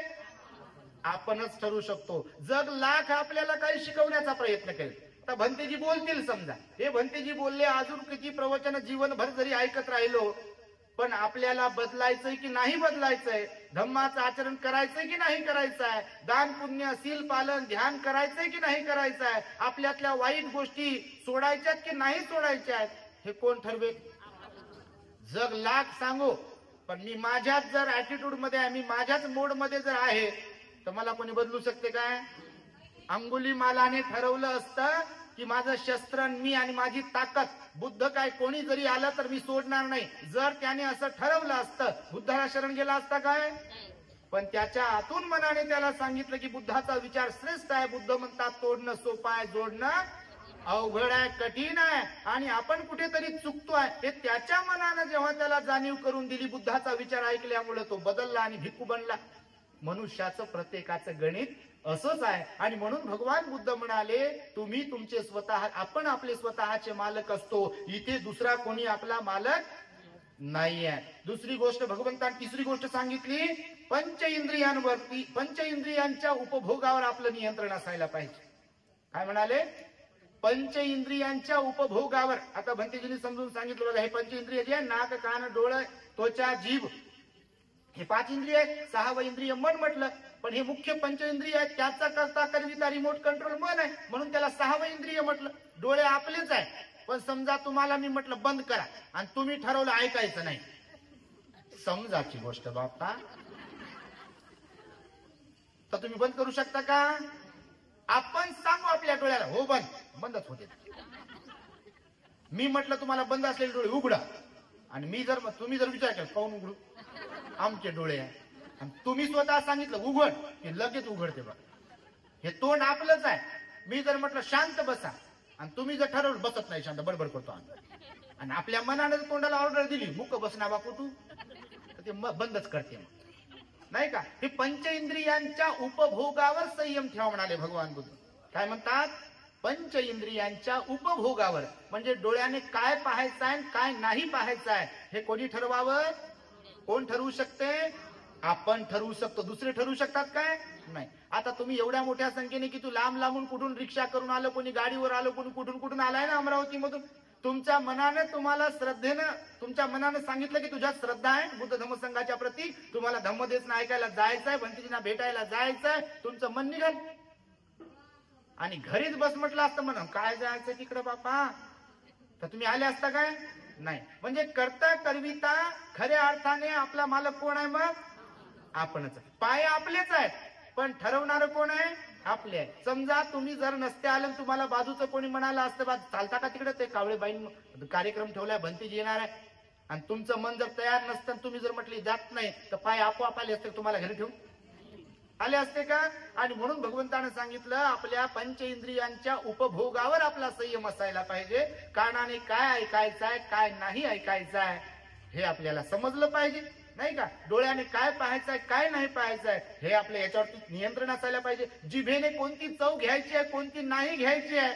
आपणच ठरू शकतो. जग लाख आपल्याला काही शिकवण्याचा प्रयत्न करेल. आता भंतेजी बोलतील समजा, हे भंतेजी बोलले, अजून किती प्रवचन जीवनभर जरी ऐकत राहिलो पण आपल्याला बदलायचंय की नाही बदलायचंय, धम्माचं आचरण करायचंय की नाही करायचं आहे, दान पुण्य शील पालन ध्यान करायचंय की नाही करायचं आहे, आपल्यातल्या वाईट गोष्टी सोडायच्यात की नाही सोडायच्या आहेत, हे कोण ठरवेल? जग लाख सांगू, पण मी माझ्याच जर ऍटिट्यूड मध्ये आहे, मी माझ्याच मोड मध्ये जर आहे, तर मला कोणी बदलू शकते काय? अंगुलीमालाने ठरवलं असतं की माझं शस्त्र मी आणि माझी ताकद, बुद्ध काय कोणी जरी आलं तर मी सोडणार नाही, जर त्याने असं ठरवलं असतं बुद्धाला शरण गेला असता काय? पण त्याच्या आतून मनाने त्याला सांगितलं की बुद्धाचा विचार श्रेष्ठ आहे, बुद्ध म्हणतात तोडणं सोपं आहे, जोडणं अवघड आहे, कठीण आहे, आणि आपण कुठेतरी चुकतोय हे त्याच्या मनानं जेव्हा त्याला जाणीव करून दिली, बुद्धाचा विचार ऐकल्यामुळे तो बदलला आणि भिक्खू बनला. मनुष्याचं प्रत्येकाचं गणित असंच आहे. आणि म्हणून भगवान बुद्ध म्हणाले, तुम्ही तुमचे स्वतः, आपण आपले स्वतःचे मालक असतो, इथे दुसरा कोणी आपला मालक नाही आहे. दुसरी गोष्ट भगवंतांनी तिसरी गोष्ट सांगितली, पंच इंद्रियांवरती, पंच इंद्रियांच्या उपभोगावर आपलं नियंत्रण असायला पाहिजे. काय म्हणाले? पंच इंद्रियांच्या उपभोगावर. आता भंतेजींनी समजून सांगितलं बघा, हे पंच इंद्रिय जे नाक कान डोळं त्वचा जीभ, हे 5 इंद्रिय आहेत. 6वं इंद्रिय मन म्हटलं, पण हे मुख्य पंच इंद्रिय आहेत, त्याचा करता करविता रिमोट कंट्रोल मन आहे, म्हणून त्याला 6वं इंद्रिय म्हटलं. डोळे आपलेच आहे, पण समजा तुम्हाला मी म्हटलं बंद करा आणि तुम्ही ठरवलं ऐकायचं नाही, समजाची गोष्ट बाप्पा, तर तुम्ही बंद करू शकता का? आपण सांगू आपल्या डोळ्याला हो बंद, बंदच होते. मी म्हटलं तुम्हाला बंद असलेले डोळे उघडा, आणि मी जर तुम्ही जर विचार केला पाहून उघडू, आमचे डोळे आहे, आणि तुम्ही स्वतः सांगितलं उघड की लगेच उघडते बघ. हे तोंड आपलंच आहे. मी जर म्हटलं शांत बसा, आणि तुम्ही जर ठरवलं बसत नाही, शांत बडबड करतो आम्ही, आणि आपल्या मनाने तोंडाला ऑर्डर दिली मुक बसना बापू तू, तर ते बंदच करते मग, नाही का? हे पंच इंद्रियांच्या उपभोगावर संयम ठेवा म्हणाले भगवान बुद्ध. काय म्हणतात? पंच इंद्रियांच्या उपभोगावर, म्हणजे डोळ्याने काय पाहायचं आहे काय नाही पाहायचं आहे हे कोणी ठरवावं? कोण ठरवू शकते? आपण ठरवू शकतो. दुसरे ठरवू शकतात काय? नाही. आता तुम्ही एवढ्या मोठ्या संख्येने की तू लांब लांबून कुठून रिक्षा करून आलं, कोणी गाडीवर आलं, कोणी कुठून कुठून आलाय ना अमरावती मधून, तुमच्या मनाने तुम्हाला श्रद्धेनं, तुमच्या मनाने सांगितलं की तुझ्यात श्रद्धा आहे बुद्ध धम्मसंघाच्या प्रती, तुम्हाला धम्मदेशन ऐकायला जायचंय, भंतेजींना भेटायला जायचंय, तुमचं मन निघाल. आणि घरीच बस म्हटलं असतं म्हणून काय जायचं तिकडं बापा, तर तुम्ही आले असता काय? नाही. म्हणजे करता करविता खऱ्या अर्थाने आपला मालक कोण आहे? मग आपणच. पाय आपलेच आहेत, पण ठरवणार कोण आहे? आपले आहे. समजा तुम्ही जर नसते आले, तुम्हाला बाजूचं कोणी म्हणालं असतं बा चालता का तिकडे, ते कावळेबाईन कार्यक्रम ठेवलाय, भंतेजी येणार आहे, आणि तुमचं मन जर तयार नसतं, तुम्ही जर म्हटले जात नाही, तर पाय आपोआप आले असते, तुम्हाला घरी ठेवून आले असते का? आणि म्हणून भगवंतानं सांगितलं, आपल्या पंच इंद्रियांच्या उपभोगावर आपला संयम असायला पाहिजे. कानाने काय ऐकायचं आहे काय नाही ऐकायचं आहे हे आपल्याला समजलं पाहिजे, नाही का? डोळ्याने काय पाहायचं आहे काय नाही पाहायचं आहे हे आपल्या याच्यावरती नियंत्रण असायला पाहिजे. जिभेने कोणती चव घ्यायची आहे कोणती नाही घ्यायची आहे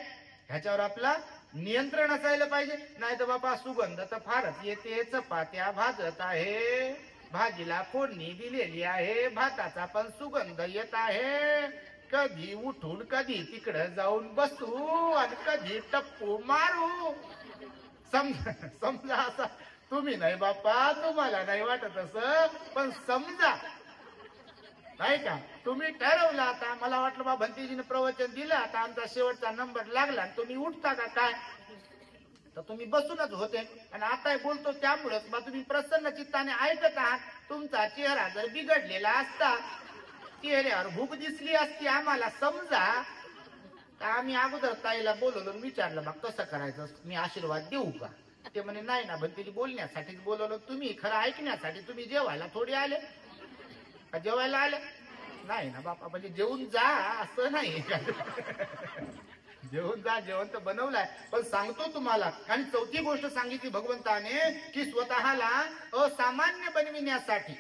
ह्याच्यावर आपला नियंत्रण असायला पाहिजे. नाही तर बाबा सुगंध तर फारच येते, चपात्या भाजत आहे, भाजीला फोडणी दिलेली आहे, भाताचा पण सुगंध येत आहे, कधी उठून कधी तिकडं जाऊन बसू आणि कधी टप्पू मारू. समजा असा तुम्ही नाही बाप्पा, तुम्हाला नाही वाटत असं, पण समजा, नाही का? तुम्ही ठरवलं. आता मला वाटलं बा भंतेजीने प्रवचन दिलं, आता आमचा शेवटचा नंबर लागला, तुम्ही उठता का काय? तर तुम्ही बसूनच होते, आणि आता बोलतो त्यामुळेच मग तुम्ही प्रसन्न चित्ताने ऐकत आहात. तुमचा चेहरा जर बिघडलेला असता, चेहऱ्यावर भूक दिसली असती आम्हाला समजा, तर आम्ही अगोदर ताईला बोलवलं, विचारलं मग कसं करायचं, मी आशीर्वाद देऊ का? ते म्हणे नाही ना भंतेजी, बोलण्यासाठीच बोलवलं तुम्ही, खरं ऐकण्यासाठी तुम्ही जेवायला थोडी आले का? जेवायला आले नाही ना बापा, म्हणजे जेवून जा असं नाही. जेवून जा, जेवण तर बनवलंय, पण सांगतो तुम्हाला. आणि चौथी गोष्ट सांगितली भगवंताने की स्वतःला असामान्य बनविण्यासाठी,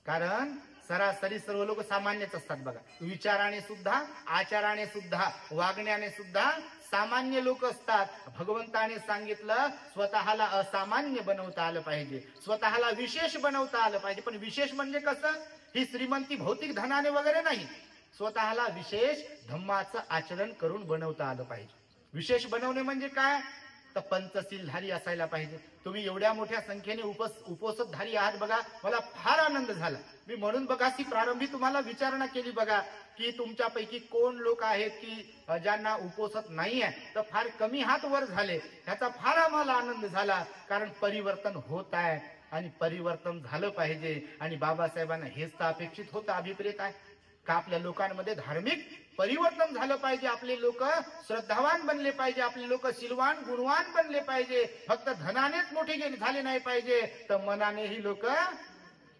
कारण सरासरी सर्व लोक सामान्यच असतात बघा, विचाराने सुद्धा, आचाराने सुद्धा, वागण्याने सुद्धा सामान्य लोक असतात. भगवंताने सांगितलं स्वतःला असामान्य बनवता आलं पाहिजे, स्वतःला विशेष बनवता आलं पाहिजे. पण विशेष म्हणजे कसं? ही श्रीमंती भौतिक धनाने वगैरे नाही, स्वतःला विशेष धम्माचं आचरण करून बनवता आलं पाहिजे. विशेष बनवणे म्हणजे काय? तर पंचशीलधारी असायला पाहिजे. तुम्ही एवढ्या मोठ्या संख्येने उपोषधधारी आहात बघा, मला फार आनंद झाला. मी म्हणून बघा ती प्रारंभी तुम्हाला विचारणा केली बघा की तुमच्यापैकी कोण लोक आहेत की ज्यांना उपोषध नाही आहे, तर फार कमी हात वर झाले. ह्याचा फार आम्हाला आनंद झाला, कारण परिवर्तन होत आहे आणि परिवर्तन झालं पाहिजे. आणि बाबासाहेबांना हेच तर अपेक्षित होतं, अभिप्रेत आहे का आपल्या लोकांमध्ये धार्मिक परिवर्तन झालं पाहिजे, आपले लोक श्रद्धावान बनले पाहिजे, आपले लोक शीलवान गुणवान बनले पाहिजे. फक्त धनानेच मोठे झाले नाही पाहिजे, तर मनानेही लोक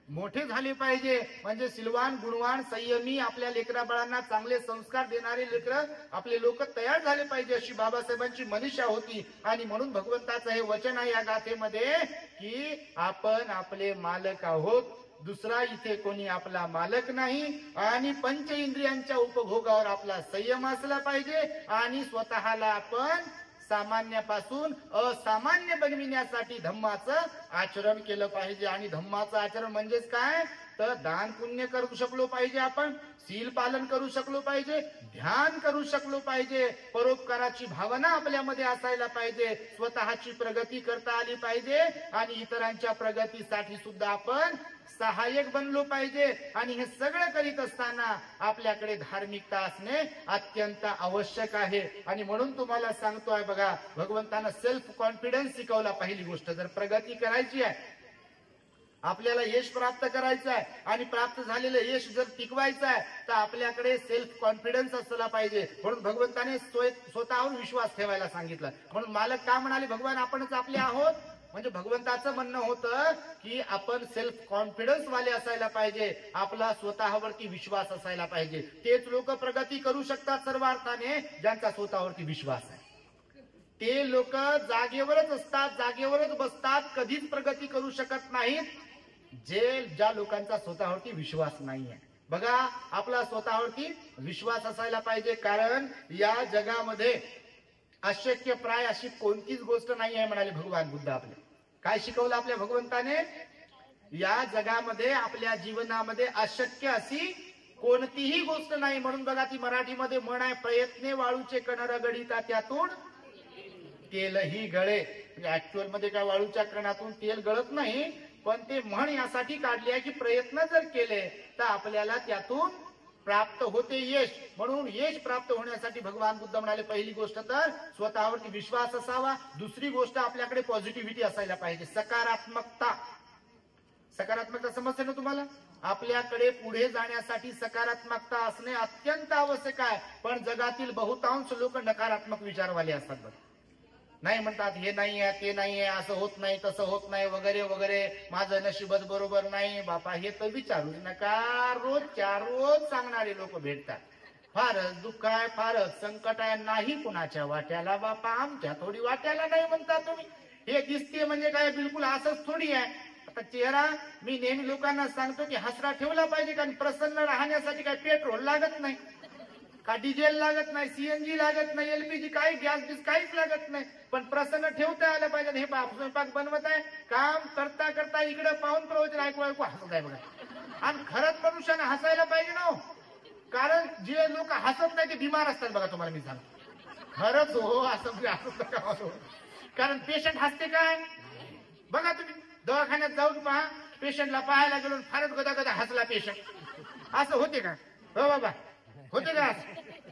मोठे झाले पाहिजे. म्हणजे शीलवान गुणवान संयमी आपल्या लेकरा बाळांना चांगले संस्कार देणारे लेकर आपले लोक तयार झाले पाहिजे, अशी बाबासाहेबांची मनीषा होती. आणि म्हणून भगवंताचं हे वचन आहे या गाथेमध्ये की आपण आपले मालक आहोत, दुसरा इथे कोणी आपला मालक नाही. आणि पंच इंद्रियांच्या उपभोगावर आपला संयम असला पाहिजे आणि स्वतःला आपण सामान्यापासून असामान्य बनविण्यासाठी धम्माचं आचरण केलं पाहिजे. आणि धम्माचं आचरण म्हणजेच काय, तर दान पुण्य करू शकलो पाहिजे, आपण शील पालन करू शकलो पाहिजे, ध्यान करू शकलो पाहिजे, परोपकाराची भावना आपल्यामध्ये असायला पाहिजे, स्वतःची प्रगती करता आली पाहिजे आणि इतरांच्या प्रगतीसाठी सुद्धा आपण सहाय्यक बनलो पाहिजे. आणि हे सगळं करीत असताना आपल्याकडे धार्मिकता असणे अत्यंत आवश्यक आहे. आणि म्हणून तुम्हाला सांगतोय बघा, भगवंतानं सेल्फ कॉन्फिडन्स शिकवला. पहिली गोष्ट, जर प्रगती करायची आहे, आपल्याला यश प्राप्त करायचं आहे आणि प्राप्त झालेलं यश जर टिकवायचं आहे, तर आपल्याकडे सेल्फ कॉन्फिडन्स असला पाहिजे. म्हणून भगवंताने स्वतःवर विश्वास ठेवायला सांगितलं. म्हणून मालक का म्हणाले, भगवान आपणच आपले आहोत. म्हणजे भगवंताचं म्हणणं होतं की आपण सेल्फ कॉन्फिडन्स वाले असायला पाहिजे, आपला स्वतःवरती विश्वास असायला पाहिजे. तेच लोक प्रगती करू शकतात सर्व अर्थाने ज्यांचा स्वतःवरती विश्वास आहे. ते लोक जागेवरच असतात, जागेवरच बसतात, कधीच प्रगती करू शकत नाहीत ज्या लोकांचा स्वतःवरती विश्वास नाही आहे. बघा, आपला स्वतःवरती विश्वास असायला पाहिजे, कारण या जगामध्ये अशक्य प्राय अशी कोणतीच गोष्ट नाही आहे म्हणाले भगवान बुद्ध. आपले काय शिकवलं आपल्या भगवंताने, या जगामध्ये आपल्या जीवनामध्ये अशक्य अशी कोणतीही गोष्ट नाही. म्हणून बघा, ती मराठीमध्ये म्हण आहे, प्रयत्ने वाळूचे कण रगडिता त्यातून तेलही गळे. म्हणजे ऍक्च्युअल मध्ये काय वाळूच्या कणातून तेल गळत नाही, पण ते म्हण यासाठी काढली आहे की प्रयत्न जर केले तर आपल्याला त्यातून प्राप्त होते यश. म्हणून यश प्राप्त होण्यासाठी भगवान बुद्ध म्हणाले, पहिली गोष्ट तर स्वतःवरती विश्वास असावा, दुसरी गोष्ट आपल्याकडे पॉझिटिव्हिटी असायला पाहिजे, सकारात्मकता. सकारात्मकता समजते ना तुम्हाला, आपल्याकडे पुढे जाण्यासाठी सकारात्मकता असणे अत्यंत आवश्यक आहे. पण जगातील बहुतांश लोक नकारात्मक विचारवाले असतात. बघ, नाही म्हणतात, हे नाही आहे, ते नाही आहे, असं होत नाही, तसं होत नाही, वगैरे वगैरे, माझं नशीबच बरोबर नाही. बापा, हे तर विचारूच नका. रोजच्या रोज सांगणारे लोक भेटतात, फारच दुःख आहे, फारच संकट आहे, नाही कुणाच्या वाट्याला बापा, आमच्या थोडी वाट्याला नाही म्हणता तुम्ही. हे दिसते म्हणजे काय, बिलकुल असंच थोडी आहे. आता चेहरा, मी नेहमी लोकांना सांगतो की हसरा ठेवला पाहिजे, कारण प्रसन्न राहण्यासाठी काय पेट्रोल लागत नाही, का डिझेल लागत नाही, सीएनजी लागत नाही, एलपीजी, काही गॅस बीस काहीच लागत नाही, पण प्रसन्न ठेवता आलं पाहिजे. हे स्वयंपाक बनवत आहे, काम करता करता इकडे पाहून प्रवचन ऐकू ऐकू हसत आहे बघा. आणि खरंच मनुष्याने हसायला पाहिजे ना, कारण जे लोक हसत नाही ते बिमार असतात बघा. तुम्हाला मी सांगतो, खरंच हो, असं हसत नका. कारण पेशंट हसते काय बघा, तुम्ही दवाखान्यात जाऊन पहा, पेशंटला पाहायला गेलो फारच गदा गदा हसला पेशंट, असं होते का हो बाबा, होते का?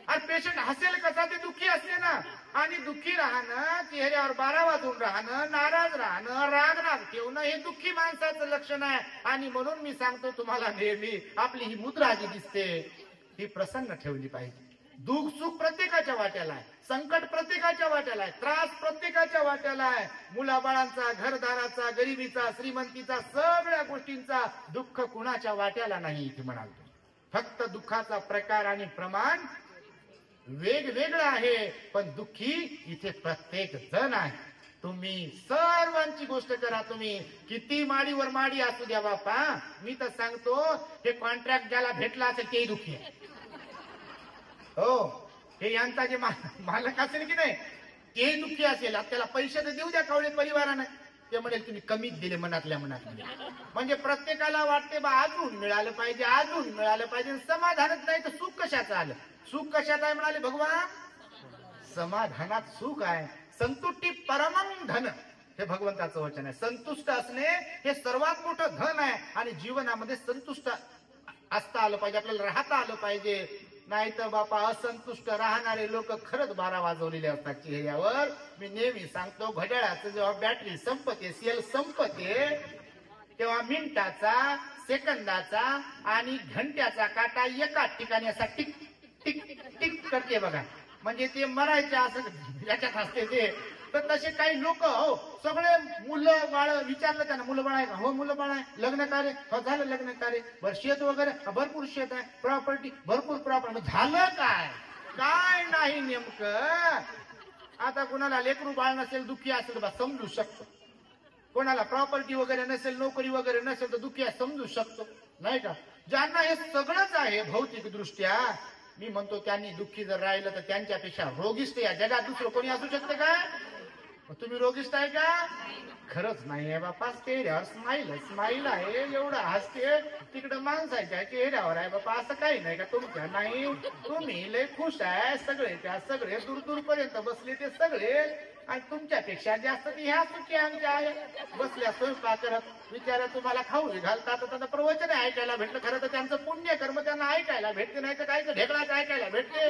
आणि पेशंट हसेल कसा, ते दुःखी असते ना. आणि दुःखी राहणं, चेहऱ्यावर 12 वाजून राहणं, नाराज राहणं, राग ठेवणं, हे दुःखी माणसाचं लक्षण आहे. आणि म्हणून मी सांगतो तुम्हाला नेहमी, आपली ही मुद्रा जी दिसते ही प्रसन्न ठेवली पाहिजे. दुःख सुख प्रत्येकाच्या वाट्याला आहे, संकट प्रत्येकाच्या वाट्याला आहे, त्रास प्रत्येकाच्या वाट्याला आहे. मुलाबाळांचा, घरदाराचा, गरिबीचा, श्रीमंतीचा, सगळ्या गोष्टींचा दुःख कुणाच्या वाट्याला नाही इथे म्हणाल. फक्त दुःखाचा प्रकार आणि प्रमाण वेगवेगळं आहे, पण दुःखी इथे प्रत्येक जण आहे. तुम्ही सर्वांची गोष्ट करा, तुम्ही किती माडीवर माडी असू द्या बापा, मी तर सांगतो, हे कॉन्ट्रॅक्ट ज्याला भेटला असेल तेही दुःखी आहे हो. हे यांचा जे मालक असेल की नाही तेही दुःखी असेल. त्याला पैसे तर देऊ द्या कवळे परिवाराने, ते म्हणेल तुम्ही कमीच दिले मनातल्या मनात. म्हणजे प्रत्येकाला वाटते बा अजून मिळालं पाहिजे, अजून मिळालं पाहिजे, समाधानच नाही तर सुख कशाचं आलं. सुख कशात आहे म्हणाले भगवान, समाधानात सुख आहे. संतुष्टी परमं धन, हे भगवंताचं वचन आहे. संतुष्ट असणे हे सर्वात मोठं धन आहे आणि जीवनामध्ये संतुष्ट असता आलं पाहिजे, आपल्याला राहता आलं पाहिजे. नाही तर बापा असंतुष्ट राहणारे लोक खरंच 12 वाजवलेले असतात चेहऱ्यावर. मी नेहमी सांगतो, घड्याळाचं जेव्हा बॅटरी संपते, सेल संपते, तेव्हा मिनिटाचा, सेकंदाचा आणि घंट्याचा काटा एकाच ठिकाणी असा टिक टिक टिक करते बघा. म्हणजे ते मरायचे असं याच्यात असते ते. तर तसे काही लोक, हो सगळे मुलं बाळ, विचारलं त्यांना मुलं बाळ आहे का? हो मुलं बाळ आहे. लग्न कार्य? हो झालं लग्न कार्य. बरं शेत वगैरे? भरपूर शेत आहे. प्रॉपर्टी? भरपूर प्रॉपर्टी. झालं काय? काय नाही नेमकं. आता कोणाला लेकरू बाळ नसेल, दुःखी असेल बा समजू शकतो. कोणाला प्रॉपर्टी वगैरे नसेल, नोकरी वगैरे नसेल तर दुःखी आहे, समजू शकतो नाही का. ज्यांना हे सगळंच आहे भौतिक दृष्ट्या, मी म्हणतो त्यांनी दुःखी जर राहिलं तर त्यांच्यापेक्षा रोगिष्ट या जगात दुसरं कोणी असू शकते का? तुम्ही रोगिष्ट आहे का? खरंच नाही आहे बापा. चेहऱ्यावर स्माईल आहे, एवढं हसते, तिकडं माणसाच्या चेहऱ्यावर आहे बापा असं काही नाही का तुमच्या? नाही, तुम्ही लय खुश आहे. सगळे त्या सगळे दूर दूर पर्यंत बसले ते सगळे, आणि तुमच्यापेक्षा जास्त ती ह्या सुखी आमच्या आहे बसल्या स्वयंपाक करत. विचारा तुम्हाला खाऊ घालतात तर त्यांचं प्रवचन ऐकायला भेटलं, खरं तर त्यांचं पुण्य कर्म त्यांना ऐकायला भेटते, नाही तर काय ढेकळाच ऐकायला भेटते.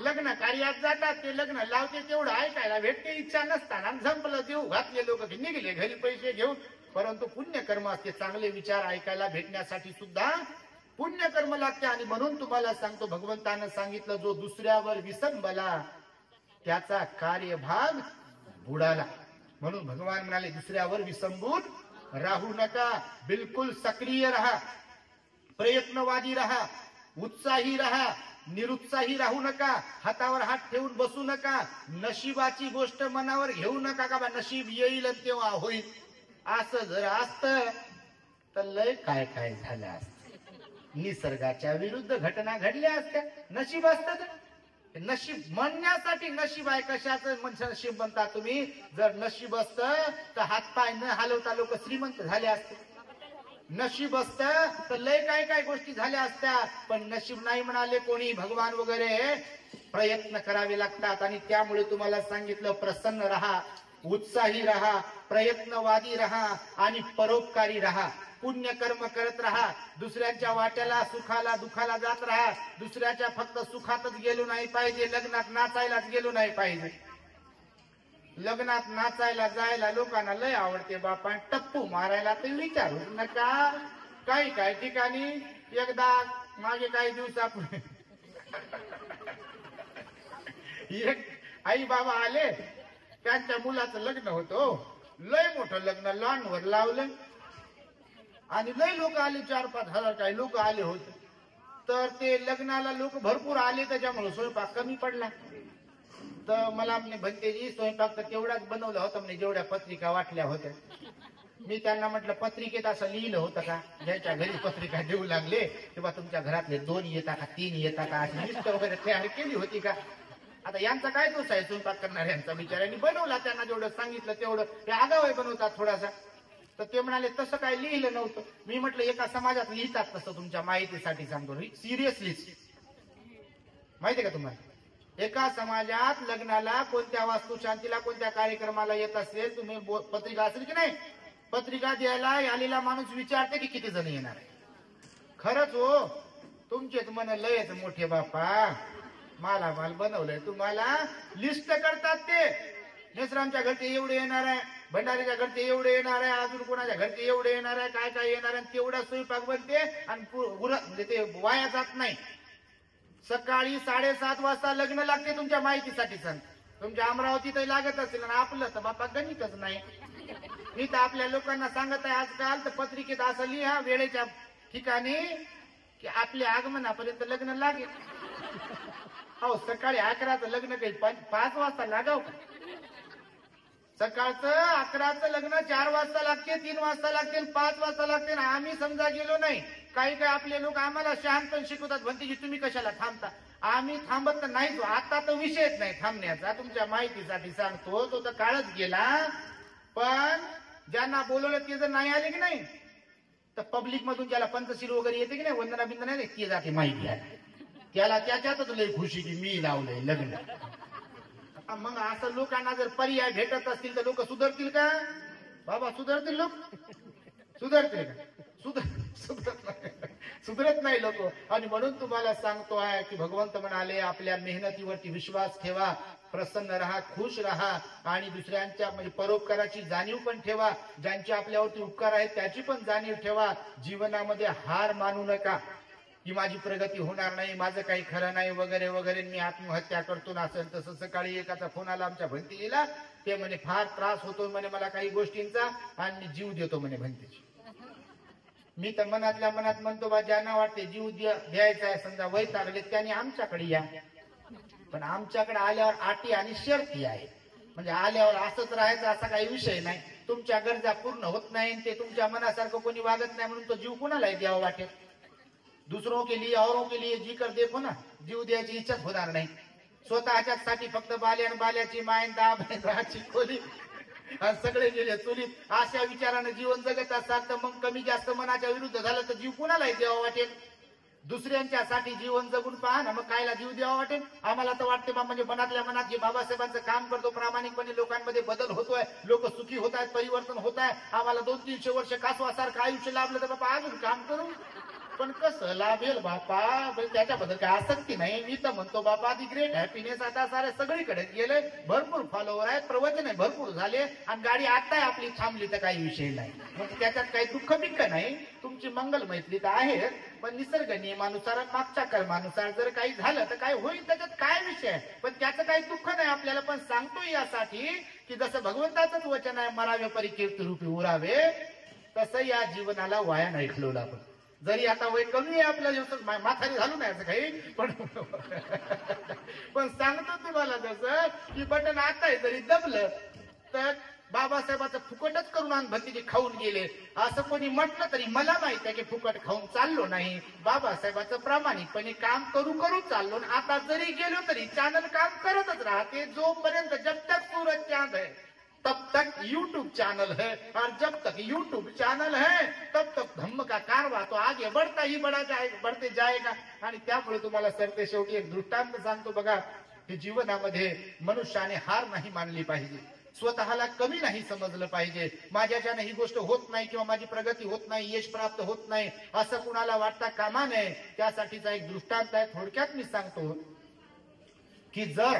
लग्न कार्यात जातात ते, लग्न लावते तेवढं ऐकायला भेटते. इच्छा नसताना झंपलं देऊ घातले लोक निघले घरी पैसे घेऊन. परंतु पुण्यकर्म असते, चांगले विचार ऐकायला भेटण्यासाठी सुद्धा पुण्यकर्म लागते. आणि म्हणून तुम्हाला सांगतो, भगवंतानं सांगितलं, जो दुसऱ्यावर विसंबला त्याचा कार्यभाग बुडाला. म्हणून भगवान म्हणाले, दुसऱ्यावर विसंबून राहू नका, बिलकुल सक्रिय राहा, प्रयत्नवादी राहा, उत्साही राहा, निरुत्साही राहू नका, हातावर हात ठेवून बसू नका, नशिबाची गोष्ट मनावर घेऊ नका का बा नशीब येईल तेव्हा होईल. असं जर असतं तर लय काय काय झालं असतं. निसर्गाच्या विरुद्ध घटना घडल्या असत्या. नशीब असतं नशीब म्हणण्यासाठी. नशीब आहे कशाचं नशीब म्हणता तुम्ही? जर नशीब असतं तर हातपाय न हलवता लोक श्रीमंत झाले असते. नशीब असतं तर लय काय काय गोष्टी झाल्या असत्या. पण नशीब नाही म्हणाले कोणी, भगवान वगैरे. प्रयत्न करावे लागतात. आणि त्यामुळे तुम्हाला सांगितलं, प्रसन्न राहा, उत्साही राहा, प्रयत्नवादी राहा आणि परोपकारी राहा. पुण्यकर्म करत राहा. दुसऱ्यांच्या वाट्याला, सुखाला, दुखाला जात राहा. दुसऱ्याच्या फक्त सुखातच गेलो नाही पाहिजे, लग्नात नाचायलाच गेलो नाही पाहिजे. लग्नात नाचायला जायला लोकांना लय आवडते बापा. टप्पू मारायला तर विचारू नका. काही काही ठिकाणी एकदा मागे काही दिवसापूर्वी एक आई बाबा आले, त्यांच्या मुलाचं लग्न होतं. लय मोठं लग्न लॉनवर लावलं आणि लय लोक आले, 4-5 हजार काही लोक आले होते. तर ते लग्नाला लोक भरपूर आले, त्याच्यामुळे स्वयंपाक कमी पडला. तर मला म्हणे, भंतेजी स्वयंपाक तर तेवढाच बनवला होता म्हणे जेवढ्या पत्रिका वाटल्या होत्या. मी त्यांना म्हटलं, पत्रिकेत असं लिहिलं होतं का? ज्याच्या घरी पत्रिका देऊ लागले तेव्हा तुमच्या घरातले 2 येता का 3 येता का, अशी लिस्ट वगैरे तयार केली होती का? आता यांचा काय दोष आहे स्वयंपाक करणाऱ्यांचा? बिचाऱ्यांनी बनवला, त्यांना जेवढं सांगितलं तेवढं. ते आगाऊ बनवतात थोडासा. तर ते म्हणाले, तसं काय लिहिलं नव्हतं. मी म्हटलं, एका समाजात लिहितात तसं, तुमच्या माहितीसाठी सांगतो, सिरियसली माहिती का तुम्हाला? एका समाजात लग्नाला, कोणत्या वास्तुशांतीला, कोणत्या कार्यक्रमाला येत असेल, तुम्ही पत्रिका असेल की नाही, पत्रिका द्यायला आलेला माणूस विचारते की किती जण येणार. खरंच हो, तुमचेच मन लयच मोठे बापा. माल बनवलंय तुम्हाला. लिस्ट करतात ते, नेसरामच्या घरचे एवढे येणार आहे, भंडारीच्या घरचे एवढे येणार आहे, अजून कोणाच्या घरचे एवढे येणार आहे, काय काय येणार आहे. तेवढा स्वयंपाक बनते आणि म्हणजे ते वाया जात नाही. सकाळी 7:30 वाजता लग्न लागते, तुमच्या माहितीसाठी सांग. तुमच्या अमरावतीत लागत असेल आणि आपलं तर बापा गणितच नाही. मी तर आपल्या लोकांना सांगत आहे आजकाल, तर पत्रिकेत असं लिहा वेळेच्या ठिकाणी की आपल्या आगमनापर्यंत लग्न लागेल. हो, सकाळी 11चं लग्न काही 5 वाजता लागाव का? सकाळचं 11चं लग्न 4 वाजता लागते, 3 वाजता लागते, 5 वाजता लागते. आम्ही समजा गेलो नाही. काही काही आपले लोक आम्हाला शहाणपण शिकवतात, म्हणते की तुम्ही कशाला थांबता. आम्ही थांबत तर नाहीच. आता तर विषयच नाही थांबण्याचा. तुमच्या माहितीसाठी सांगतो, तो तर काळच गेला. पण ज्यांना बोलवलं ते जर नाही आले की नाही, तर पब्लिक मधून ज्याला पंचशील वगैरे येते की नाही, वंदना बिंदना नाही, ते जाते माहिती आहे. त्याला त्याच्यातच लय खुशी की मी लावलंय लग्न. मग असं लोकांना जर पर्याय भेटत असतील तर लोक सुधारतील का बाबा? सुधारतील लोक? सुधारतील का? सुधरत नाही लोक. आणि म्हणून तुम्हाला सांगतो आहे की भगवंत म्हणाले आपल्या मेहनतीवरती विश्वास ठेवा, प्रसन्न राहा, खुश राहा आणि दुसऱ्यांच्या म्हणजे परोपकाराची जाणीव पण ठेवा. ज्यांचे आपल्यावरती उपकार आहेत त्याची पण जाणीव ठेवा. जीवनामध्ये हार मानू नका की माझी प्रगती होणार नाही, माझं काही खरं नाही वगैरे वगैरे, मी आत्महत्या करतो ना. असेल तसं सकाळी एकाचा फोन आला आमच्या भंतीला, ते म्हणे फार त्रास होतो म्हणे मला काही गोष्टींचा आणि मी जीव देतो म्हणे भंतीची. मी तर मनातल्या मनात म्हणतो बा ज्यांना वाटते जीव द्यायचा आहे समजा वय लागले त्यांनी आमच्याकडे या. पण आमच्याकडे आल्यावर अटी आणि शर्ती आहे. म्हणजे आल्यावर असंच राहायचं असा काही विषय नाही. तुमच्या गरजा पूर्ण होत नाही ते तुमच्या मनासारखं कोणी वागत नाही म्हणून तो जीव कोणालाही द्यावा वाटेल. दुसरों के लिए औरों के लिए जी कर देखो ना, जीव द्यायची इच्छाच होणार नाही. स्वतःच्याच साठी फक्त बाल्याची मायन दाबाची खोली आणि सगळे गेले चुलीत. अशा विचाराने जीवन जगत असाल तर मग कमी जास्त मनाच्या विरुद्ध झालं तर जीव कोणालाही द्यावा वाटेल. दुसऱ्यांच्यासाठी जीवन जगून पहा ना, मग कायला जीव द्यावा वाटेल. आम्हाला तर वाटते बा म्हणजे मनातल्या मनात जे बाबासाहेबांचं काम करतो प्रामाणिकपणे, लोकांमध्ये बदल होतोय, लोक सुखी होत आहेत, परिवर्तन होत आहे. आम्हाला 200-300 वर्ष कासवासारखं आयुष्य लाभलं तर बाबा अजून काम करू. पण कसं लाभेल बापा? त्याच्याबद्दल काय आसक्ती नाही. मी तर म्हणतो बापा दी ग्रेट हॅपीनेस आता सारे सगळीकडे गेले, भरपूर फॉलोवर आहेत, प्रवचन भरपूर झाले आणि गाडी आता आपली थांबली तर काही विषय नाही. मग त्याच्यात काही दुःख बिक्क नाही. तुमची मंगल मैत्री तर आहे, पण निसर्ग नियमानुसार मागच्या कर्मानुसार जर काही झालं तर काय होईल, त्याच्यात काय विषय आहे. पण त्याचं काही दुःख नाही आपल्याला. पण सांगतो यासाठी की जसं भगवंताचंच वचन आहे मरावे परी कीर्ती रूपी उरावे, तसं या जीवनाला वाया नाही घालवलं आपण. जरी आता वय कमी आहे आपल्या माथारी झालो नाही असं काही, पण सांगतो तुम्हाला जसं की बटन आता जरी दबलं तर बाबासाहेबाचं फुकटच करून आणि भतीचे खाऊन गेले असं कोणी म्हटलं तरी मला माहित आहे की फुकट खाऊन चाललो नाही. बाबासाहेबाचं प्रामाणिकपणे काम करू चाललो. आता जरी गेलो तरी चॅनल काम करतच राहते. जोपर्यंत जब तक सूरज चांद है तब तक यूट्यूब चैनल है, और जब तक यूट्यूब चैनल है तब तक धम्म का कारवा तो आगे बढ़ते जाएगा. आणि त्यामुळे तुम्हाला सरते शेवटी एक दृष्टांत सांगतो बघा की जीवनामध्ये मनुष्याने हार नाही मानली पाहिजे, स्वतःला कमी नाही समजलं पाहिजे. माझ्याच्याने ही गोष्ट होत नाही किंवा माझी प्रगती होत नाही, यश प्राप्त होत नाही असं कुणाला वाटता कामा नये. त्यासाठीचा एक दृष्टांत आहे, थोडक्यात मी सांगतो की जर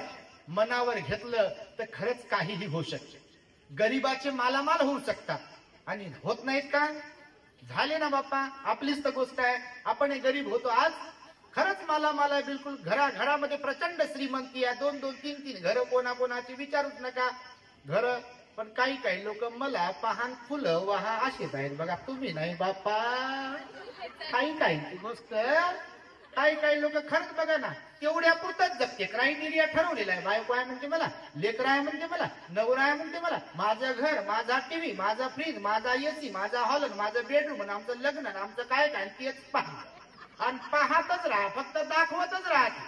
मनावर घेतलं तर खरंच काहीही होऊ शकते. गरीबाचे मालामाल होऊ शकतात आणि होत नाहीत का? झाले ना बाप्पा, आपलीच तर गोष्ट आहे. आपण गरीब होतो, आज खरंच मालामाल आहे बिलकुल. घरामध्ये प्रचंड श्रीमंती आहे, 2-2, 3-3 घर, कोणाकोणाची विचारूच नका घर. पण काही लोक मला पाहन फुलं वाहा असेच आहेत बघा. तुम्ही नाही बाप्पा, काही गोष्ट काही लोक खरंच बघा ना तेवढ्या पुरतच जगते. क्रायटेरिया ठरवलेला आहे. बायको आहे म्हणते मला, लेकर आहे म्हणते मला, नवरा आहे म्हणते मला, माझं घर, माझा टीव्ही, माझा फ्रीज, माझा एसी, माझा हॉल, माझं बेडरूम, आमचं लग्न, आमचं काय तेच पहा आणि पाहतच राहा, फक्त दाखवतच राहत.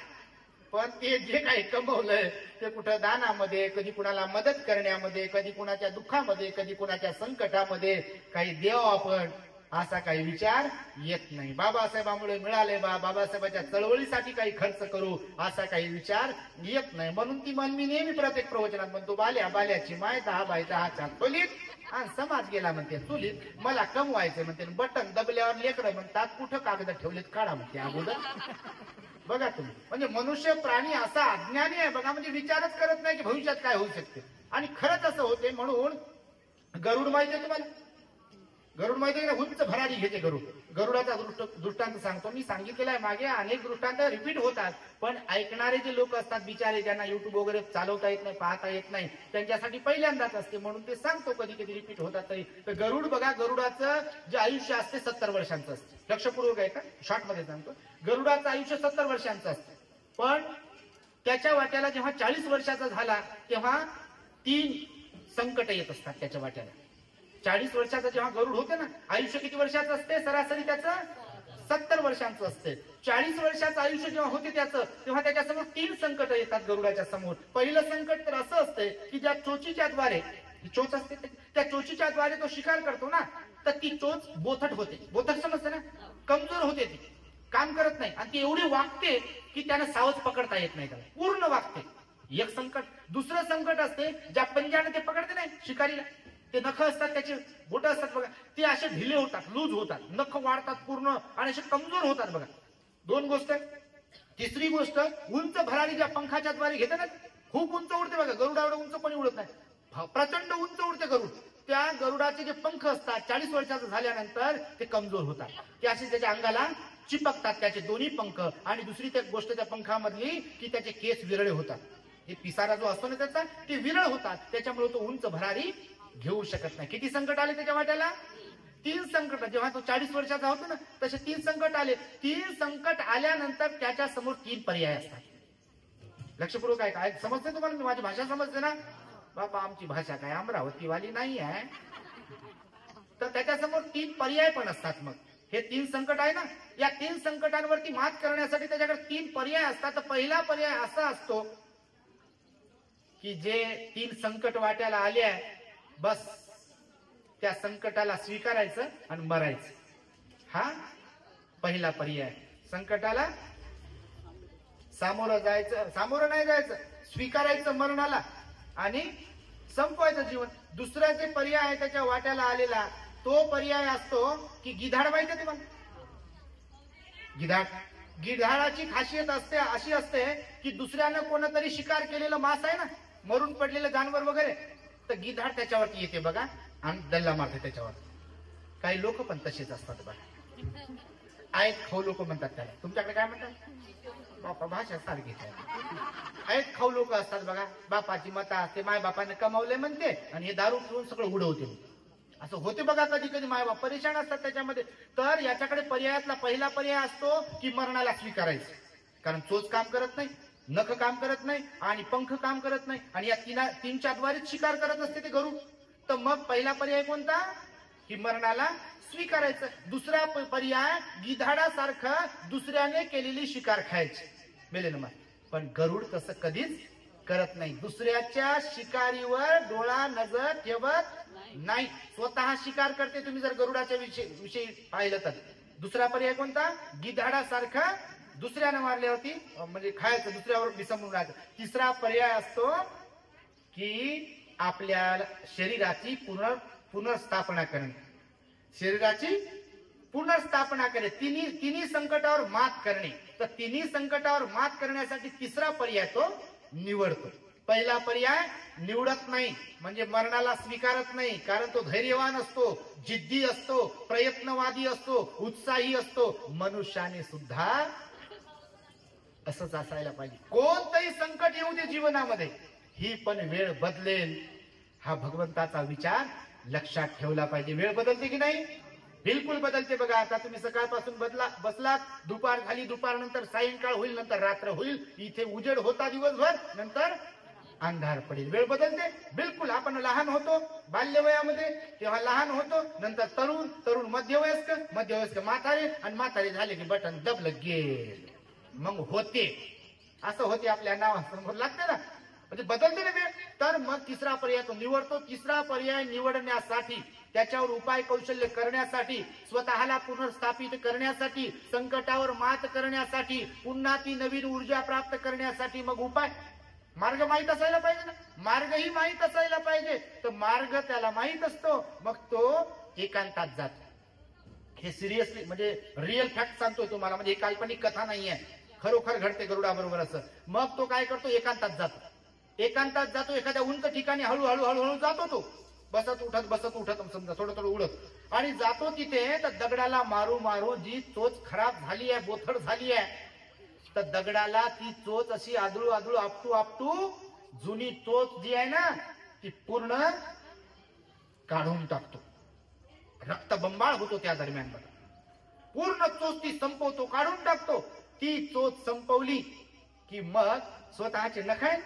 पण ते जे काही कमवलंय ते कुठं दानामध्ये, कधी कुणाला मदत करण्यामध्ये, कधी कुणाच्या दुःखामध्ये, कधी कुणाच्या संकटामध्ये काही देव आपण असा काही विचार येत नाही. बाबासाहेबांमुळे मिळाले बाबासाहेबांच्या चळवळीसाठी काही खर्च करू असा काही विचार येत नाही. म्हणून ती मन मी नेहमी प्रत्येक प्रवचनात म्हणतो, बाल्याची माय 10 बाय 10च्या खोलीत आणि समाज गेला म्हणते चुलीत. मला कमवायचं म्हणते, बटन दबल्यावर लेकरं म्हणतात कुठं कागद ठेवलेत काढा म्हणते अगोदर. बघा तुम्ही, म्हणजे मनुष्य प्राणी असा अज्ञानी आहे बघा, म्हणजे विचारच करत नाही की भविष्यात काय होऊ शकते. आणि खरंच असं होते. म्हणून गरुड माहिती आहे तुम्हाला? गरुड माहिती आहे, उंच भरारी घेते गरुड. गरुडाचा दृष्टांत सांगतो. मी सांगितलेला आहे मागे, अनेक दृष्टांत रिपीट होतात, पण ऐकणारे जे लोक असतात बिचारे, ज्यांना युट्यूब वगैरे चालवता येत नाही, पाहता येत नाही, त्यांच्यासाठी पहिल्यांदाच असते म्हणून ते सांगतो. कधी रिपीट होतात तरी. तर गरुड बघा, गरुडाचं जे आयुष्य असते 70 वर्षांचं असते. लक्षपूर्वक आहे का, शॉर्ट मध्ये सांगतो. गरुडाचं आयुष्य 70 वर्षांचं असतं. पण त्याच्या वाट्याला जेव्हा 40 वर्षाचा झाला तेव्हा 3 संकट येत असतात त्याच्या वाट्याला. 40 वर्षाचा जेव्हा गरुड होते ना, आयुष्य किती वर्षाचं असते? सरासरी त्याचं 70 वर्षांचं असते. 40 वर्षाचं आयुष्य जेव्हा होते त्याचं, तेव्हा त्याच्यासमोर 3 संकट येतात गरुडाच्या समोर. पहिलं संकट तर असं असते की ज्या चोचीच्या द्वारे, चोच असते त्या चोचीच्या द्वारे तो शिकार करतो ना, तर ती चोच बोथट होते. बोथट समजते ना, कमजोर होते, ती काम करत नाही आणि ती एवढी वागते की त्याला सावज पकडता येत नाही, त्याला पूर्ण वागते. एक संकट. दुसरं संकट असते ज्या पंजाने ते पकडते नाही शिकारीला, ते नख असतात त्याचे बोट असतात बघा, ते असे ढिले होतात, लूज होतात, नख वाढतात पूर्ण आणि असे कमजोर होतात बघा. दोन गोष्ट. तिसरी गोष्ट, उंच भरारी ज्या पंखाच्या द्वारे घेते ना, खूप उंच उडते बघा, गरुडा एवढं उंच पण उडत नाही, प्रचंड उंच उडते गरुड. त्या गरुडाचे जे पंख असतात 40 वर्षाचं झाल्यानंतर ते कमजोर होतात, ते असे त्याच्या अंगाला चिपकतात त्याचे दोन्ही पंख. आणि दुसरी त्या गोष्ट त्या पंखामधली की त्याचे केस विरळे होतात, हे पिसारा जो असतो ना त्याचा, ते विरळ होतात, त्याच्यामुळे तो उंच भरारी घेऊ शकत नाही. किती संकट आले त्याच्या वाट्याला? 3 संकट. जेव्हा तो 40 वर्षाचा होतो ना तसे 3 संकट आले. 3 संकट आल्यानंतर त्याच्या समोर 3 पर्याय असतात. लक्षपूर्वक आहे काय? समजते तुम्हाला? माझी भाषा समजते ना? बाबा आमची भाषा काय अमरावतीवाली नाही आहे. तर त्याच्यासमोर 3 पर्याय पण असतात. मग हे 3 संकट आहे ना, या 3 संकटांवरती मात करण्यासाठी त्याच्याकडे 3 पर्याय असतात. तर पहिला पर्याय असा असतो की जे 3 संकट वाट्याला आले आहे, बस त्या संकटाला स्वीकारायचं आणि मरायचं. हा पहिला पर्याय. संकटाला सामोरं जायचं, सामोरं नाही जायचं, स्वीकारायचं मरणाला आणि संपवायचं जीवन. दुसरा जे पर्याय आहे त्याच्या वाट्याला आलेला, तो पर्याय असतो की गिधाड. माहिती आहे तुम्हाला? गिधाड. गिधाडाची खासियत असते अशी असते की दुसऱ्यानं कोणतरी शिकार केलेलं मांस आहे ना, मरून पडलेलं जानवर वगैरे, तर गिधाड त्याच्यावरती येते बघा आणि डल्ला मारते त्याच्यावर. काही लोक पण तसेच असतात बघा, आयत खाऊ लोक म्हणतात त्याला. तुमच्याकडे काय म्हणतात? बापा भाषा सारखी आहे. आयत खाऊ लोक असतात बघा, बापाची मता असते, माय बापाने कमावले म्हणते आणि हे दारू पिऊन सगळं उडवते. असं होते बघा कधी कधी, माय बाप परेशान असतात त्याच्यामध्ये. तर याच्याकडे पर्यायातला पहिला पर्याय असतो की मरणाला स्वीकारायचं, कारण चोच काम करत नाही, नख काम करत नाही आणि पंख काम करत नाही, आणि या 3च्या द्वारेच शिकार करत असते ते गरुड. तर मग पहिला पर्याय कोणता? की मरणाला स्वीकारायचं. दुसरा पर्याय गिधाडासारखं दुसऱ्याने केलेली शिकार खायची, मेले ना. पण गरुड तसं कधीच करत नाही, दुसऱ्याच्या शिकारीवर डोळा नजर ठेवत नाही, स्वतः शिकार करते. तुम्ही जर गरुडाच्या विषयी पाहिलं तर. दुसरा पर्याय कोणता? गिधाडासारखं दुसऱ्याने मारल्यावरती म्हणजे खायचं, दुसऱ्यावर विसंबून राहायचं. तिसरा पर्याय असतो की आपल्या शरीराची पुनर्स्थापना करणे, शरीराची पुनर्स्थापना करणे, तिन्ही संकटावर मात करणे. तर तिन्ही संकटावर मात करण्यासाठी तिसरा पर्याय तो निवडतो. पहिला पर्याय निवडत नाही, म्हणजे मरणाला स्वीकारत नाही, कारण तो धैर्यवान असतो, जिद्दी असतो, प्रयत्नवादी असतो, उत्साही असतो. मनुष्याने सुद्धा असंच असायला पाहिजे. कोणतंही संकट येऊ दे जीवनामध्ये, ही पण वेळ बदलेल हा भगवंताचा विचार लक्षात ठेवला पाहिजे. वेळ बदलते की नाही? बिलकुल बदलते बघा. आता तुम्ही सकाळपासून बसलात, दुपार झाली, दुपार नंतर सायंकाळ होईल, नंतर रात्र होईल, इथे उजेड होता दिवसभर, नंतर अंधार पडेल. वेळ बदलते बिलकुल. आपण लहान होतो बाल्यवयामध्ये, तेव्हा लहान होतो, नंतर तरुण मध्यवयस्क, मध्यवयस्क म्हातारे, आणि म्हातारे झाले की बटन दबलं गेल, मग होते. असं होते, आपल्या नावासमोर लागते ना, म्हणजे बदलते ना वेळ. तर मग तिसरा पर्याय तो निवडतो. तिसरा पर्याय निवडण्यासाठी, त्याच्यावर उपाय कौशल्य करण्यासाठी, स्वतःला पुनर्स्थापित करण्यासाठी, संकटावर मात करण्यासाठी, पुन्हा ती नवीन ऊर्जा प्राप्त करण्यासाठी मग उपाय, मार्ग माहित असायला पाहिजे ना, मार्गही माहित असायला पाहिजे. तर मार्ग त्याला माहित असतो, मग तो एकांतात जातो. हे सिरियसली म्हणजे रिअल फॅक्ट सांगतोय तुम्हाला, म्हणजे काल्पनिक कथा नाहीये, खरोखर घडते गरुडाबरोबर असं. मग तो काय करतो? एकांतात जातो. एकांतात जातो, एखाद्या उंच ठिकाणी हळूहळू जातो तो, बसत उठत समजा थोडं उडत, आणि जातो तिथे. तर दगडाला मारू जी चोच खराब झाली आहे, बोथड झाली आहे, तर दगडाला ती चोच अशी आदळू आपटू जुनी चोच जी आहे ना ती पूर्ण काढून टाकतो. रक्तबंबाळ होतो त्या दरम्यान बघा. पूर्ण चोच ती संपवतो, काढून टाकतो. ती चोच संपवली की मग स्वतःचे नख आहेत,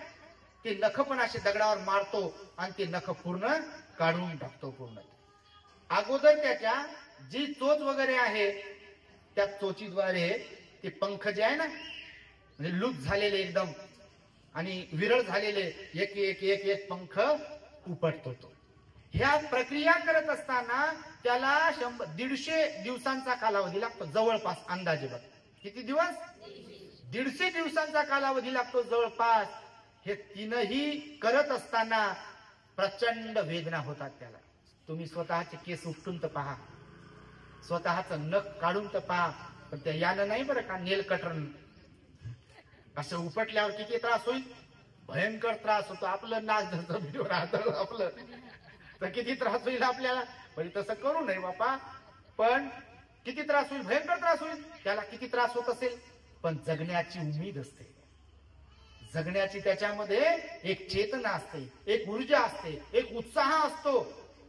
ते नख पण असे दगडावर मारतो आणि ते नख पूर्ण काढून टाकतो पूर्ण. अगोदर त्याच्या जी चोच वगैरे आहे त्या चोचीद्वारे ते पंख जे आहे ना, म्हणजे लूज झालेले एकदम आणि विरळ झालेले एक एक एक एक पंख उपटतो तो. ह्या प्रक्रिया करत असताना त्याला 150 दिवसांचा कालावधी लागतो जवळपास. अंदाजे बघ किती दिवस? 150 दिवसांचा कालावधी लागतो जवळपास. हे तीनही करत असताना प्रचंड वेदना होतात त्याला. तुम्ही स्वतःचे केस उपटून तर पहा, स्वतःचं नख काढून तर पहा, पण त्या यानं नाही बरं का, नेल कटरन असं उपटल्यावर किती त्रास होईल, भयंकर त्रास होतो. आपलं नाक जसं व्हिडिओ राहतं आपलं तर किती त्रास होईल आपल्याला. पण तसं करू नये बापा. पण किती त्रास होईल, भयंकर त्रास होईल. त्याला किती त्रास होत असेल, पण जगण्याची उमेद असते, जगण्याची त्याच्यामध्ये एक चेतना असते, एक ऊर्जा असते, एक उत्साह असतो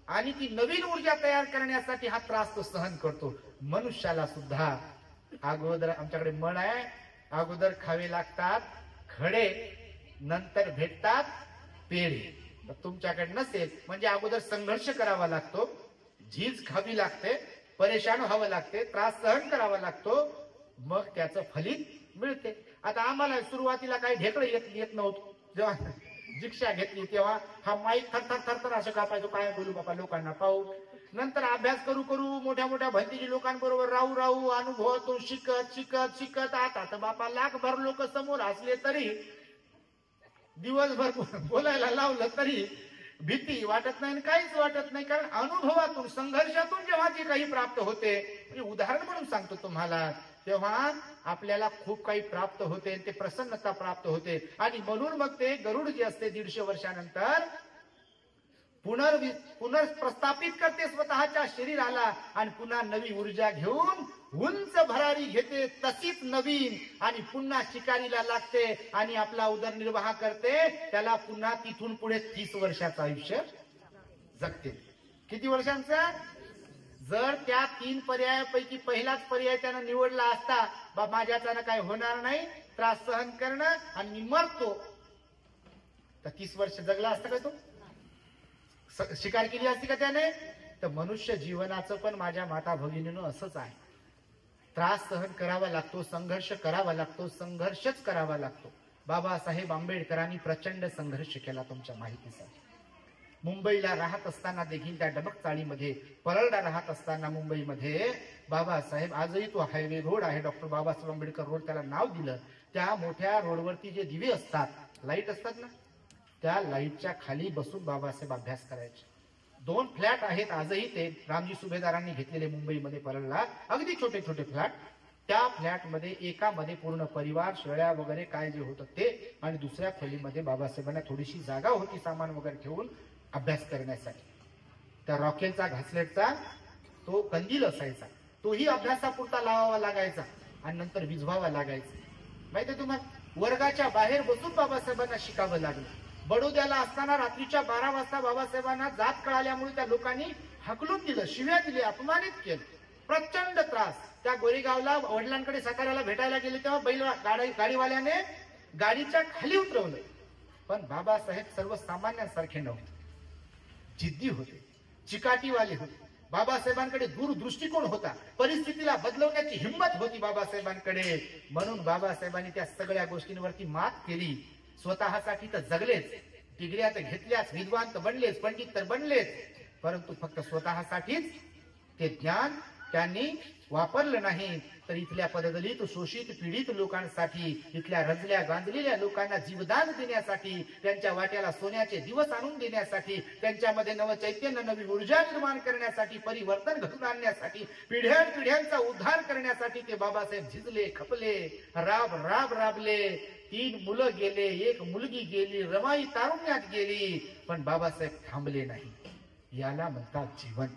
आणि ती नवीन ऊर्जा तयार करण्यासाठी हा त्रास तो सहन करतो. मनुष्याला सुद्धा अगोदर, आमच्याकडे म्हण आहे, अगोदर खावे लागतात खडे, नंतर भेटतात पेढे. तुमच्याकडे नसेल म्हणजे अगोदर संघर्ष करावा लागतो, झीज खावी लागते, परेशान व्हावं लागते, त्रास सहन करावा लागतो, मग त्याचं फलित मिळते. आता आम्हाला सुरुवातीला काही ढेकळं येत नव्हतं. जेव्हा दीक्षा घेतली तेव्हा हा माईक थरथर थरथर असं कापायचो, काय बोलू बापा लोकांना पाहू. नंतर अभ्यास करू करू मोठ्या मोठ्या भंतीजी लोकांबरोबर राहू राहू अनुभवातून शिकत शिकत शिकत आता तर बापा लाखभर लोक समोर असले तरी, दिवसभर बोलायला लावलं तरी भीती वाटत नाही, काहीच वाटत नाही. कारण अनुभवातून, संघर्षातून जेव्हा जे काही प्राप्त होते, म्हणजे उदाहरण म्हणून सांगतो तुम्हाला, तेव्हा आपल्याला खूप काही प्राप्त होते, ते प्रसन्नता प्राप्त होते. आणि म्हणून मग ते गरुड जे असते 150 वर्षानंतर पुनर्प्रस्थापित करते स्वतःच्या शरीराला आणि पुन्हा नवी ऊर्जा घेऊन उंच भरारी घेते, तशीच नवीन, आणि पुन्हा शिकारीला लागते आणि आपला उदरनिर्वाह करते. त्याला पुन्हा तिथून पुढे 30 वर्षाचं आयुष्य जगते. किती वर्षांचा? जर त्या 3 पर्यायापैकी पहिलाच पर्याय त्यानं निवडला असता, बा माझ्याच्यानं काय होणार नाही, त्रास सहन करणं आणि मी मरतो, तर 30 वर्ष जगला असता का तो? शिकार केली असती का त्याने? तर मनुष्य जीवनाचं पण माझ्या माता भगिनीनं असंच आहे. त्रास सहन करावा लागतो, संघर्ष करावा लागतो, संघर्षच करावा लागतो. बाबासाहेब आंबेडकरांनी प्रचंड संघर्ष केला तुमच्या माहितीसाठी. मुंबईला राहत असताना देखील, त्या डबक चाळीमध्ये, परळला राहत असताना मुंबईमध्ये बाबासाहेब, आजही तो हायवे रोड आहे, डॉक्टर बाबासाहेब आंबेडकर रोड त्याला नाव दिलं. त्या मोठ्या रोडवरती जे दिवे असतात, लाईट असतात ना, त्या लाईटच्या खाली बसून बाबासाहेब अभ्यास करायचे. 2 फ्लॅट आहेत आजही, ते रामजी सुभेदारांनी घेतलेले मुंबईमध्ये परळला, अगदी छोटे छोटे फ्लॅट. त्या फ्लॅटमध्ये एकामध्ये पूर्ण परिवार, शेळ्या वगैरे काय जे होतं ते, आणि दुसऱ्या खोलीमध्ये बाबासाहेबांना थोडीशी जागा होती सामान वगैरे ठेवून अभ्यास करण्यासाठी. त्या रॉकेलचा, घासलेटचा तो कंदील असायचा, तोही अभ्यासापुरता लावावा लागायचा आणि नंतर विझवावा लागायचा. माहिती तुम्हाला, वर्गाच्या बाहेर बसून बाबासाहेबांना शिकावं लागलं. बडोद्याला असताना रात्रीच्या 12 वाजता बाबासाहेबांना जात कळाल्यामुळे त्या लोकांनी हकलून दिलं, शिव्या दिली, अपमानित केलं, प्रचंड त्रास. त्या गोरेगावला वडिलांकडे साताऱ्याला भेटायला गेले तेव्हा गाडीवाल्याने गाडीच्या खाली उतरवलं. पण बाबासाहेब सर्वसामान्यांसारखे नव्हते, जिद्दी होते, चिकाटीवाले होते. बाबासाहेबांकडे दूरदृष्टिकोन होता, परिस्थितीला बदलवण्याची हिंमत होती बाबासाहेबांकडे. म्हणून बाबासाहेबांनी त्या सगळ्या गोष्टींवरती मात केली. स्वतःसाठी तर जगलेच, डिग्र्या तर घेतल्याच, विद्वान तर बनलेच, पंडित तर बनलेच, परंतु फक्त स्वतःसाठीच ते ज्ञान त्यांनी वापरलं नाही, तर इथल्या पददलित, शोषित, पीडित लोकांसाठी, इथल्या रंजल्या गांजलेल्या लोकांना जीवदान देण्यासाठी, त्यांच्या वाट्याला सोन्याचे दिवस आणून देण्यासाठी, त्यांच्यामध्ये नवचैतन्य, नवी ऊर्जा निर्माण करण्यासाठी, परिवर्तन घडून आणण्यासाठी, पिढ्यानपिढ्यांचा उद्धार करण्यासाठी ते बाबासाहेब झिजले, खपले, राबले. 3 मुलं गेले, 1 मुलगी गेली, रमाई तारुण्यात गेली, पण बाबासाहेब थांबले नाही. याला म्हणतात जीवन.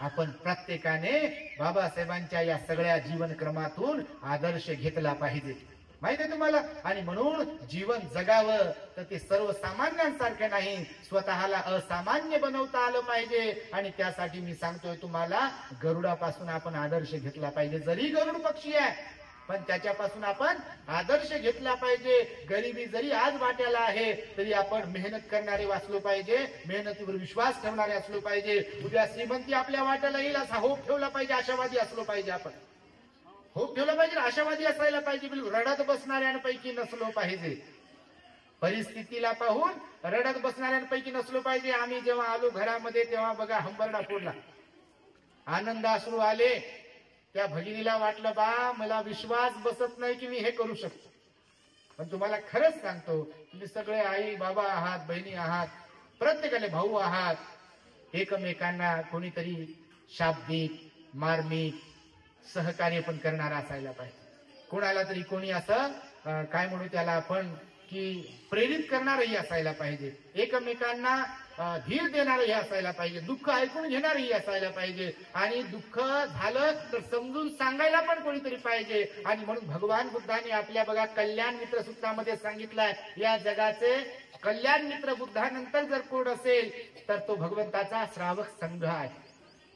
आपण प्रत्येकाने बाबासाहेबांच्या या सगळ्या जीवनक्रमातून आदर्श घेतला पाहिजे, माहितीये तुम्हाला. आणि म्हणून जीवन जगावं तर ते सर्वसामान्यांसारखं नाही, स्वतःला असामान्य बनवता आलं पाहिजे. आणि त्यासाठी मी सांगतोय तुम्हाला, गरुडापासून आपण आदर्श घेतला पाहिजे. जरी गरुड पक्षी आहे, पण त्याच्यापासून आपण आदर्श घेतला पाहिजे. गरिबी जरी आज वाट्याला आहे, तरी आपण मेहनत करणारे वाचलो पाहिजे, मेहनतीवर विश्वास ठेवणारे असलो पाहिजे. उद्या श्रीमंती आपल्या वाट्याला येईल असा होप ठेवला पाहिजे, आशावादी असलो पाहिजे. आपण होप ठेवला पाहिजे, आशावादी असायला पाहिजे, बिलकुल रडत बसणाऱ्यांपैकी नसलो पाहिजे. परिस्थितीला पाहून रडत बसणाऱ्यांपैकी नसलो पाहिजे. आम्ही जेव्हा आलो घरामध्ये तेव्हा बघा हंबरडा फोडला, आनंद अश्रू आले. त्या भगिनीला वाटलं, बा मला विश्वास बसत नाही की मी हे करू शकतो. पण तुम्हाला खरंच सांगतो, तुम्ही सगळे आई बाबा आहात, बहिणी आहात, प्रत्येकाने भाऊ आहात. एकमेकांना कोणीतरी शाब्दिक मार्मिक सहकार्य पण करणारा असायला पाहिजे. कोणाला तरी कोणी असं काय म्हणू त्याला आपण की प्रेरित करणारही असायला पाहिजे. एकमेकांना धीर देणारही असायला पाहिजे. दुःख ऐकून घेणारही असायला पाहिजे. आणि दुःख झालं तर समजून सांगायला पण कोणीतरी पाहिजे. आणि म्हणून भगवान बुद्धांनी आपल्या बघा कल्याण मित्र सूत्रामध्ये सांगितलंय, या जगाचे कल्याण मित्र बुद्धानंतर जर कोण असेल तर तो भगवंताचा श्रावक संघ आहे.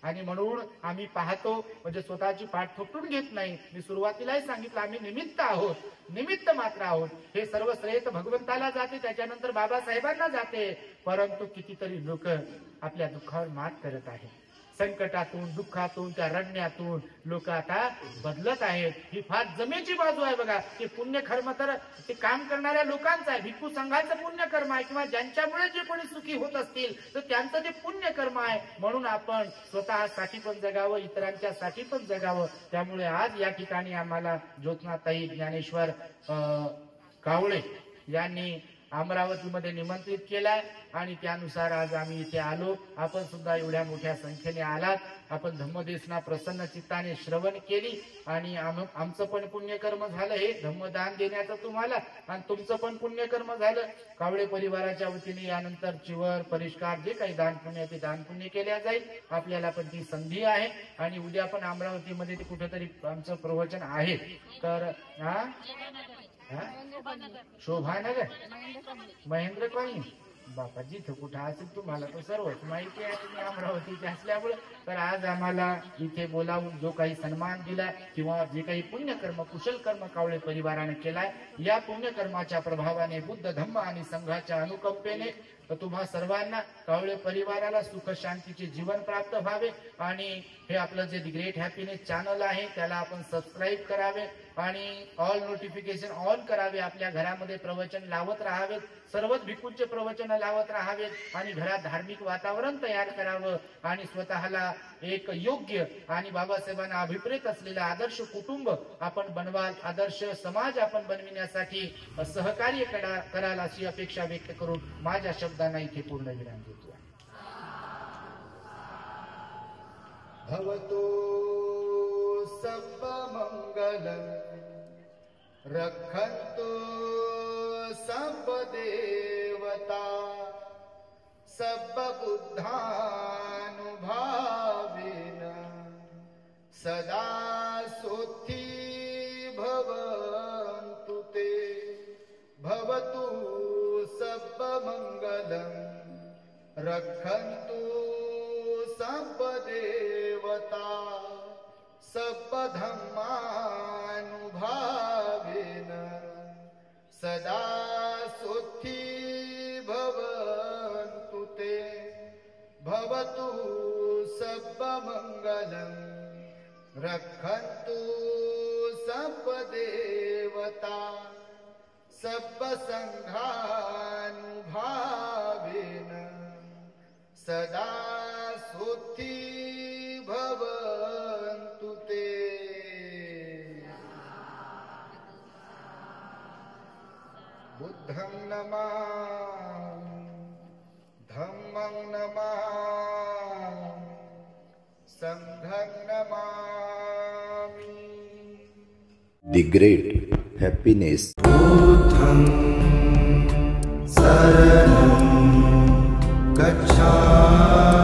आणि म्हणून आम्ही पाहतो, म्हणजे स्वतःची पाठ थोपटून घेत नाही. मी सुरुवातीलाही सांगितलं, आम्ही निमित्त आहोत, निमित्त मात्र आहोत. हे सर्व श्रेय तर भगवंताला जाते, त्याच्यानंतर बाबासाहेबांना जाते. परंतु कितीतरी लोक आपल्या दुःखावर मात करत आहेत. संकटातून दुःखातून त्या रडण्यातून लोक आता बदलत आहेत. ही फार जमेची बाजू आहे बघा. ते पुण्यकर्म तर ते काम करणाऱ्या लोकांचं आहे, भिक्खू संघाचं पुण्यकर्म आहे, किंवा ज्यांच्यामुळे जे कोणी सुखी होत असतील तर त्यांचं ते पुण्यकर्म आहे. म्हणून आपण स्वतःसाठी पण जगावं, इतरांच्या साठी पण जगावं. त्यामुळे आज या ठिकाणी आम्हाला ज्योत्नाताई ज्ञानेश्वर कावळे यांनी अमरावतीमध्ये निमंत्रित केलाय आणि त्यानुसार आज आम्ही इथे आलो. आपण सुद्धा एवढ्या मोठ्या संख्येने आलात. आपण धम्मदेशना प्रसन्न चित्ताने श्रवण केली आणि आमचं पण पुण्यकर्म झालं हे धम्मदान देण्याचं तुम्हाला, आणि तुमचं पण पुण्यकर्म झालं. कावळे परिवाराच्या वतीने यानंतर चिवर परिष्कार जे काही दान पुण्य ते दान पुण्य केल्या जाईल. आपल्याला पण ती संधी आहे. आणि उद्या पण अमरावतीमध्ये ते कुठेतरी आमचं प्रवचन आहे. तर शोभानगर महेंद्र कॉलनी बापा, जिथं कुठं असेल तुम्हाला तर सर्वच माहिती आहे, तुम्ही अमरावतीचे असल्यामुळे. तर आज आम्हाला इथे बोलावून जो काही सन्मान दिला किंवा जे काही पुण्यकर्म कुशल कर्म कावळे परिवाराने केलाय, या पुण्यकर्माच्या प्रभावाने बुद्ध धम्म आणि संघाच्या अनुकंपेने तुम्हा सर्वांना कावळे परिवाराला सुख शांतीचे जीवन प्राप्त व्हावे. आणि हे आपलं जे दी ग्रेट हॅपीनेस चॅनल आहे त्याला आपण सबस्क्राईब करावे आणि ऑल नोटिफिकेशन ऑन करावे. आपल्या घरामध्ये प्रवचन लावत राहावेत, सर्वच भिक्खूंचे प्रवचन लावत राहावेत आणि घरात धार्मिक वातावरण तयार करावं. आणि स्वतःला एक योग्य आणि बाबासाहेबांना अभिप्रेत असलेला आदर्श कुटुंब आपण बनवाल, आदर्श समाज आपण बनविण्यासाठी सहकार्य कराल अशी अपेक्षा व्यक्त करून माझ्या शब्दांना इथे पूर्ण विराम देतो. भवतो सर्व मंगलम रक्षन्तु सर्व देवता सर्व बुद्धानुभावेन सदा सोत्थी भवन्तु ते. भवतु सर्व मंगलम रक्षन्तु सर्व देवता सर्व धम्मानुभावेन सदा सोत्थी भवन्तु ते. भवतु सर्व मंगलम रक्षन्तु सर्व देवता सर्व संघानुभावेन सदा सोत्थी भवन्तु ते. बुद्धं नमामि, धम्मं नमामि, संघं नमामि. The Great Happiness. बुद्धं शरणं गच्छामि.